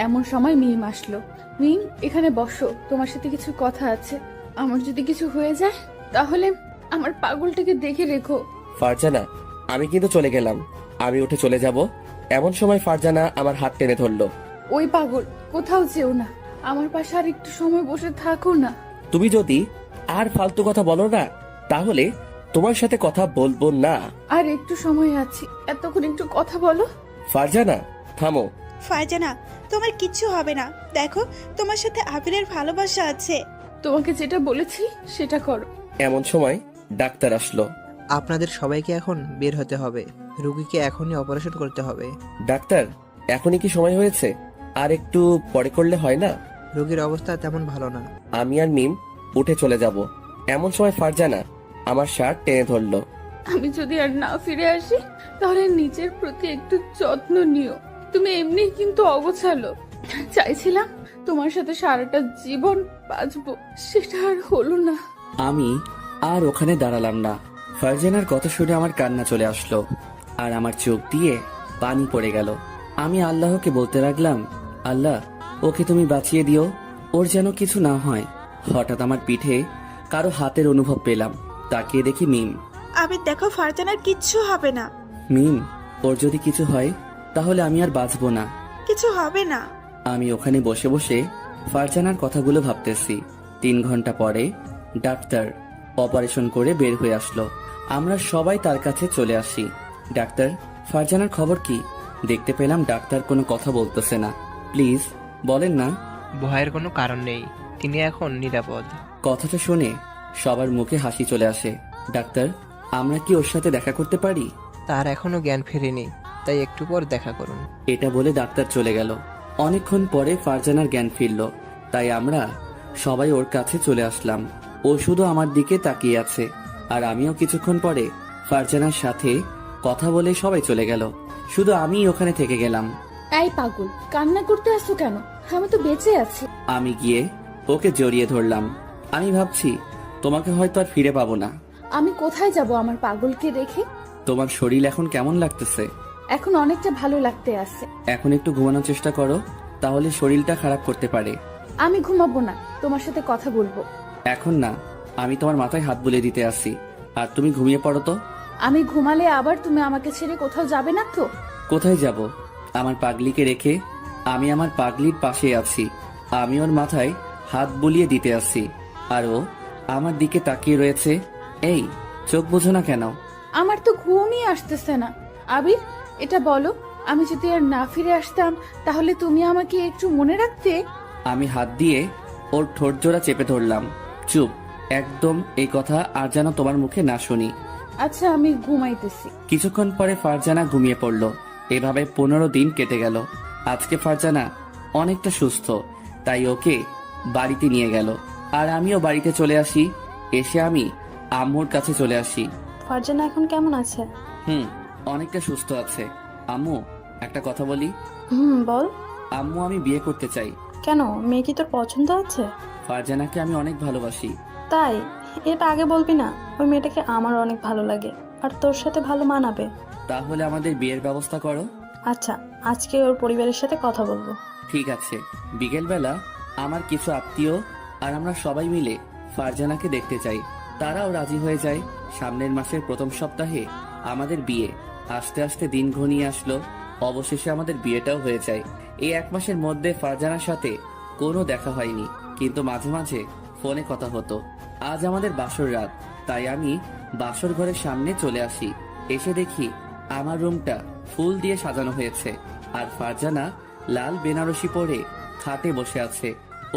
এমন সময় মিম আসলো। মিম, এখানে বসো, তোমার সাথে কিছু কথা আছে। আমার যদি কিছু হয়ে যায় তাহলে আমার পাগলটাকে দেখে রেখো। ফারজানা, আমি কিন্তু চলে গেলাম, আমি উঠে চলে যাব। এমন সময় ফারজানা আমার হাত টেনে ধরলো। ওই পাগল, কোথাও যেও না, আমার পাশে আর একটু সময় বসে থাকো না। তুমি যদি আর ফালতু কথা বলো না, তাহলে তোমার সাথে কথা বলবো না। আর একটু সময় আছে, এতক্ষণ একটু কথা বলো। ফারজানা থামো। ফারজানা, তোমার কিচ্ছু হবে না। দেখো, তোমার সাথে আবিরের ভালোবাসা আছে। তোমাকে যেটা বলেছি সেটা করো। এমন সময় ডাক্তার আসলো। আপনাদের সবাইকে এখন বের হতে হবে, রুগীকে এখনই অপারেশন করতে হবে। ডাক্তার, এখনই কি সময় হয়েছে? আর একটু পরে করলে হয় না? রোগীর অবস্থা তেমন ভালো না। আমি আর মিম উঠে চলে যাব। এমন সময় ফারজানা আমার শার্ট টেনে ধরলো। আমি যদি আর না ফিরে আসি তাহলে নিজের প্রতি একটু যত্ন নিও। তুমি এমনি কিন্তু অগোছালো। চাইছিলাম তোমার সাথে সারাটা জীবন বাঁচবো, সেটা আর হলো না। আমি আর ওখানে দাঁড়ালাম না। ফারজানার কথা শুনে আমার কান্না চলে আসলো, আর আমার চোখ দিয়ে পানি পড়ে গেল। আমি আল্লাহকে বলতে লাগলাম, আল্লাহ, ওকে তুমি বাঁচিয়ে দিও, ওর যেন কিছু না হয়। হঠাৎ আমার পিঠে কারো হাতের অনুভব পেলাম। তাকিয়ে দেখি মিম। আবির, দেখো, ফারজানার কিচ্ছু হবে না। মিম, ওর যদি কিছু হয় তাহলে আমি আর বাঁচবো না। কিছু হবে না। আমি ওখানে বসে বসে ফারজানার কথাগুলো ভাবতেছি। 3 ঘন্টা পরে ডাক্তার অপারেশন করে বের হয়ে আসলো। আমরা সবাই তার কাছে চলে আসি। ডাক্তার, ফারজানার খবর কি? দেখতে পেলাম ডাক্তার কোনো কথা বলতেছে না। প্লিজ বলেন না। ভয়ের কোনো কারণ নেই, তিনি এখন নিরাপদ। কথাটা শুনে সবার মুখে হাসি চলে আসে। ডাক্তার, আমরা কি ওর সাথে দেখা করতে পারি? তার এখনো জ্ঞান ফেরেনি, তাই একটু পর দেখা করুন। এটা বলে ডাক্তার চলে গেল। অনেকক্ষণ পরে ফারজানার জ্ঞান ফিরল, তাই আমরা সবাই ওর কাছে চলে আসলাম। ও শুধু আমার দিকে তাকিয়ে আছে, আর আমিও কিছুক্ষণ পরে ফারজানার সাথে কথা বলে সবাই চলে গেল। শুধু আমি ওখানে থেকে গেলাম। এই পাগল, কান্না করতে আসছো কেন? আমি তো বেঁচে আছি। আমি গিয়ে ওকে জড়িয়ে ধরলাম। আমি ভাবছি তোমাকে হয়তো আর ফিরে পাবো না। আমি কোথায় যাব আমার পাগলকে রেখে? তোমার শরীর এখন কেমন লাগতেছে? এখন অনেকটা ভালো লাগতে আছে। এখন একটু ঘুমানোর চেষ্টা করো, তাহলে শরীরটা খারাপ করতে পারে। আমি ঘুমাবো না, তোমার সাথে কথা বলবো। এখন না, আমি তোমার মাথায় হাত বুলিয়ে দিতে আসি, আর তুমি ঘুমিয়ে পড়ো তো। আমি ঘুমালে আবার তুমি আমাকে ছেড়ে কোথাও যাবে না তো? কোথায় যাব? আমার পাগলিকে রেখে? আমি আমার পাগলির পাশে আছি। আমি ওর মাথায় হাত বুলিয়ে দিতে আসি, আর ও আমার দিকে তাকিয়ে রয়েছে। এই, চোখ বোঝো না কেন? আমার তো ঘুমই আসতেছে না। আবির, এটা বলো, আমি যদি আর না ফিরে আসতাম তাহলে তুমি আমাকে একটু মনে রাখতে? আমি হাত দিয়ে ওর ঠোঁট জোড়া চেপে ধরলাম। চুপ, একদম এই কথা আর যেন তোমার মুখে না শুনি। আচ্ছা, আমি ঘুমাইতেছি। কিছুক্ষণ পরে ফারজানা ঘুমিয়ে পড়ল। এভাবে 15 দিন কেটে গেল। আজকে ফারজানা অনেকটা সুস্থ, তাই ওকে বাড়িতে নিয়ে গেল, আর আমিও বাড়িতে চলে আসি। এসে আমি আম্মুর কাছে চলে আসি। ফারজানা এখন কেমন আছে? অনেকটা সুস্থ আছে। আম্মু, একটা কথা বলি। বল। আম্মু, আমি বিয়ে করতে চাই। কেন, মেয়ে কি তোর পছন্দ আছে? ফারজানাকে আমি অনেক ভালোবাসি। তাই? এটা আগে বলবি না? ওই মেয়েটাকে আমার অনেক ভালো লাগে, আর তোর সাথে ভালো মানাবে। তাহলে আমাদের বিয়ের ব্যবস্থা করো। আচ্ছা, আজকে ওর পরিবারের সাথে কথা বলবো। ঠিক আছে। বিকেলবেলা আমার কিছু আত্মীয় আর আমরা সবাই মিলে ফারজানাকে দেখতে চাই। তারাও রাজি হয়ে যায়। সামনের মাসের প্রথম সপ্তাহে আমাদের বিয়ে। আস্তে আস্তে দিন ঘনিয়ে আসলো। অবশেষে আমাদের বিয়েটাও হয়ে যায়। এই 1 মাসের মধ্যে ফারজানার সাথে কোনো দেখা হয়নি, কিন্তু মাঝে মাঝে ফোনে কথা হতো। আজ আমাদের বাসর রাত, তাই আমি বাসর ঘরের সামনে চলে আসি। এসে দেখি আমার রুমটা ফুল দিয়ে সাজানো হয়েছে, আর ফারজানা লাল বেনারসি পরে খাটে বসে আছে।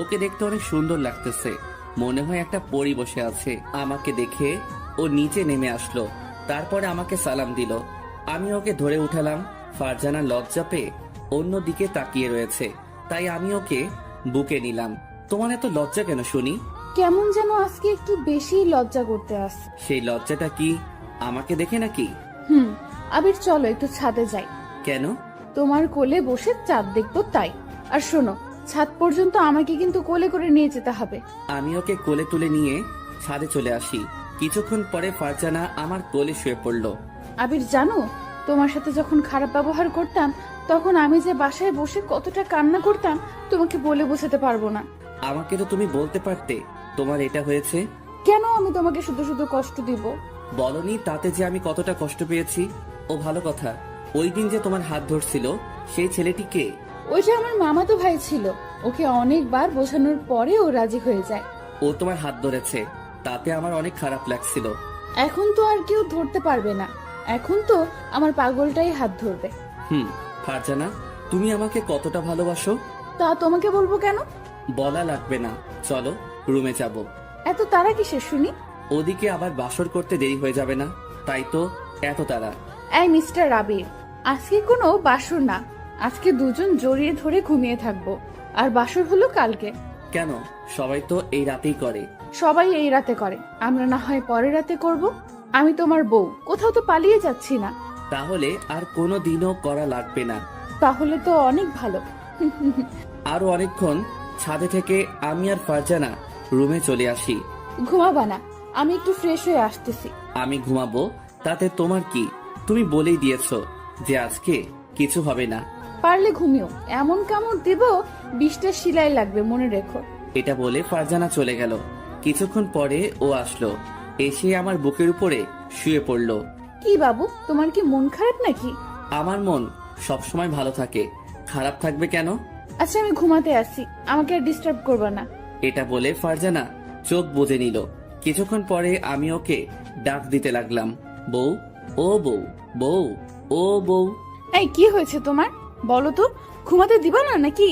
ওকে দেখতে অনেক সুন্দর লাগতেছে, মনে হয় একটা পরী বসে আছে। আমাকে দেখে ও নিচে নেমে আসলো, তারপরে আমাকে সালাম দিল। আমি ওকে ধরে উঠালাম। ফারজানা লজ্জা পেয়ে অন্যদিকে তাকিয়ে রয়েছে, তাই আমি ওকে বুকে নিলাম। তোমার এত লজ্জা কেন শুনি? কেমন যেন আজকে একটু বেশি লজ্জা করতে আসছে। সেই লজ্জাটা কি আমাকে দেখে নাকি? আবির চলো একটু ছাদে যাই। কেন? তোমার কোলে বসে চাঁদ দেখবো তাই। আর শোনো, ছাদ পর্যন্ত আমাকে কিন্তু কোলে করে নিয়ে যেতে হবে। আমি ওকে কোলে তুলে নিয়ে ছাদে চলে আসি। কিছুক্ষণ পরে ফারজানা আমার কোলে শুয়ে পড়লো। আবির জানো, তোমার সাথে যখন খারাপ ব্যবহার করতাম তখন আমি যে বাসায় বসে কতটা কান্না করতাম তোমাকে বলে বোঝাতে পারবো না। আমাকে তো তুমি বলতে পারতে তোমার এটা হয়েছে। কেন আমি তোমাকে শুধু শুধু কষ্ট দিব? বলনি তাতে যে আমি কতটা কষ্ট পেয়েছি। ও ভালো কথা, ওই দিন যে তোমার হাত ধরছিল সেই ছেলেটি কে? ওইটা আমার মামাতো ভাই ছিল। ওকে অনেকবার বোঝানোর পরে ও রাজি হয়ে যায়। ও তোমার হাত ধরেছে, তাতে আমার অনেক খারাপ লাগছিল। এখন তো আর কেউ ধরতে পারবে না, এখন তো আমার পাগলটাই হাত ধরবে। ফারজানা, তুমি আমাকে কতটা ভালোবাসো? তা তোমাকে বলবো কেন? বলা লাগবে না, চলো রুমে যাব। এত তারা কিসের শুনি? ওদিকে আবার বাসর করতে দেরি হয়ে যাবে না, তাই তো এত তাড়া। এই মিস্টার আবির, আজকে কোনো বাসর না, আজকে দুজন জড়িয়ে ধরে ঘুমিয়ে থাকবো। আর বাসর হলো কালকে। কেন? সবাই তো এই রাতেই করে। সবাই এই রাতে করে, আমরা না হয় পরের রাতে করব। আমি তোমার বউ, কোথাও তো পালিয়ে যাচ্ছি না। তাহলে আর কোনো দিনও করা লাগবে না। তাহলে তো অনেক ভালো। আরো অনেকক্ষণ ছাদে থেকে আমি আর ফারজানা রুমে চলে আসি। ঘুমাবা না? আমি একটু ফ্রেশ হয়ে আসতেছি। আমি ঘুমাবো, তাতে তোমার কি? তুমি বলেই দিয়েছো যে আজকে কিছু হবে না। পারলে ঘুমিও, এমন কামড় দিব 20টা সিলাই লাগবে, মনে রেখো। এটা বলে ফারজানা চলে গেল। কিছুক্ষণ পরে ও আসলো, এসে আমার বুকের উপরে শুয়ে পড়লো। কি বাবু, তোমার কি মন খারাপ নাকি? আমার মন সবসময় ভালো থাকে, খারাপ থাকবে কেন? আচ্ছা আমি ঘুমাতে আসি, আমাকে আর ডিস্টার্ব করবে না। এটা বলে ফারজানা চোখ বুজে নিল। কিছুক্ষণ পরে আমি ওকে ডাক দিতে লাগলাম, বউ, ও বউ, বউ, ও বউ। এই কি হয়েছে তোমার, বলো তো? ঘুমাতে দিবা না নাকি?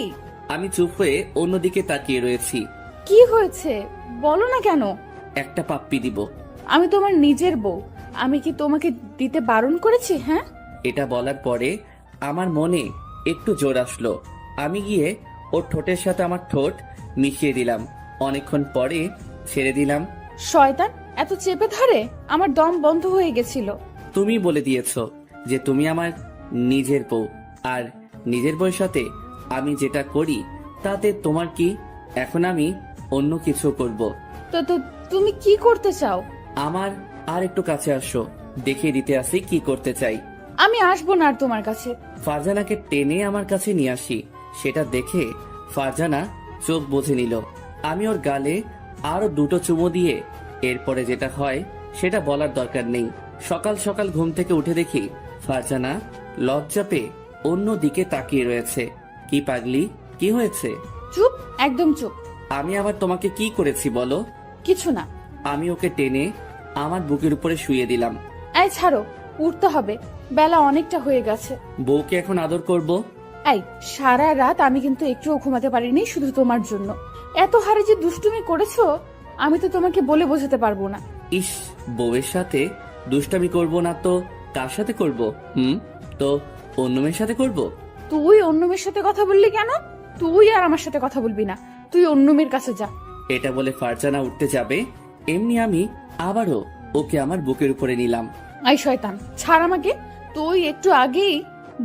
আমি চুপ হয়ে অন্যদিকে তাকিয়ে রয়েছি। কি হয়েছে বলো না কেন? একটা পাপ্পি দিব। আমি তোমার নিজের বউ, আমি কি তোমাকে দিতে বারণ করেছি? হ্যাঁ। এটা বলার পরে আমার মনে একটু জোর আসলো। আমি গিয়ে ওর ঠোঁটের সাথে আমার ঠোঁট মিশিয়ে দিলাম। অনেকক্ষণ পরে ছেড়ে দিলাম। শয়তান, এত চেপে ধরে আমার দম বন্ধ হয়ে গেছিল। তুমি বলে দিয়েছো যে তুমি আমার নিজের বউ, আর নিজের বউয়ের সাথে আমি যেটা করি তাতে তোমার কি? এখন আমি অন্য কিছু করব। তো তো তুমি কি করতে চাও? আমার আর একটু কাছে আসো, দেখিয়ে দিতে আসি কি করতে চাই। আমি আসবো না আর তোমার কাছে। ফারজানাকে টেনে আমার কাছে নিয়ে আসি। সেটা দেখে ফারজানা চোখ বুজে নিল। আমি ওর গালে আরো দুটো চুমো দিয়ে এরপরে যেটা হয় সেটা বলার দরকার নেই। সকাল সকাল ঘুম থেকে উঠে দেখি ফারজানা লজ্জা পেয়ে অন্য দিকে তাকিয়ে রয়েছে। কি পাগলি, কি হয়েছে? চুপ, একদম চুপ। আমি আবার তোমাকে কি করেছি বলো? কিছু না। আমি ওকে টেনে আমার বুকের উপরে শুয়ে দিলাম। এই ছাড়ো, উঠতে হবে, বেলা অনেকটা হয়ে গেছে। বউকে এখন আদর করব। এই সারা রাত আমি কিন্তু একটুও ঘুমাতে পারিনি শুধু তোমার জন্য। এত হারে যে দুষ্টুমি করেছো আমি তো তোমাকে বলে বোঝাতে পারবো না। ইস, বউয়ের সাথে দুষ্টামি করব না তো কার সাথে করব? তো অন্য মেয়ের সাথে করব। তুই অন্য মেয়ের সাথে কথা বললি কেন? তুই আর আমার সাথে কথা বলবি না, তুই অন্য মেয়ের কাছে যা। এটা বলে ফারজানা উঠতে যাবে, এমনি আমি আবারও ওকে আমার বুকের উপরে নিলাম। আই শয়তান, ছাড় আমাকে। তুই একটু আগেই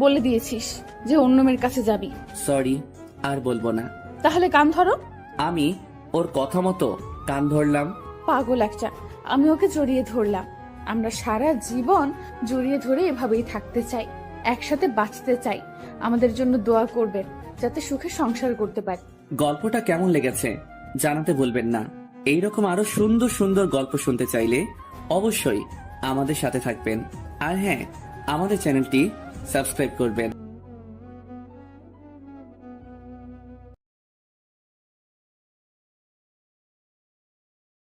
বলে দিয়েছিস যে অন্য মেয়ের কাছে যাবি। সরি, আর বলবো না। তাহলে কান ধরো। আমি ওর কথা মতো কান ধরলাম। পাগল একটা। আমি ওকে জড়িয়ে ধরলাম। আমরা সারা জীবন জড়িয়ে ধরে এভাবেই থাকতে চাই, একসাথে বাঁচতে চাই। আমাদের জন্য দোয়া করবেন যাতে সুখে সংসার করতে পারি। গল্পটা কেমন লেগেছে জানাতে বলবেন না। এইরকম আরো সুন্দর সুন্দর গল্প শুনতে চাইলে অবশ্যই আমাদের সাথে থাকবেন। আর হ্যাঁ, আমাদের চ্যানেলটি সাবস্ক্রাইব করবেন।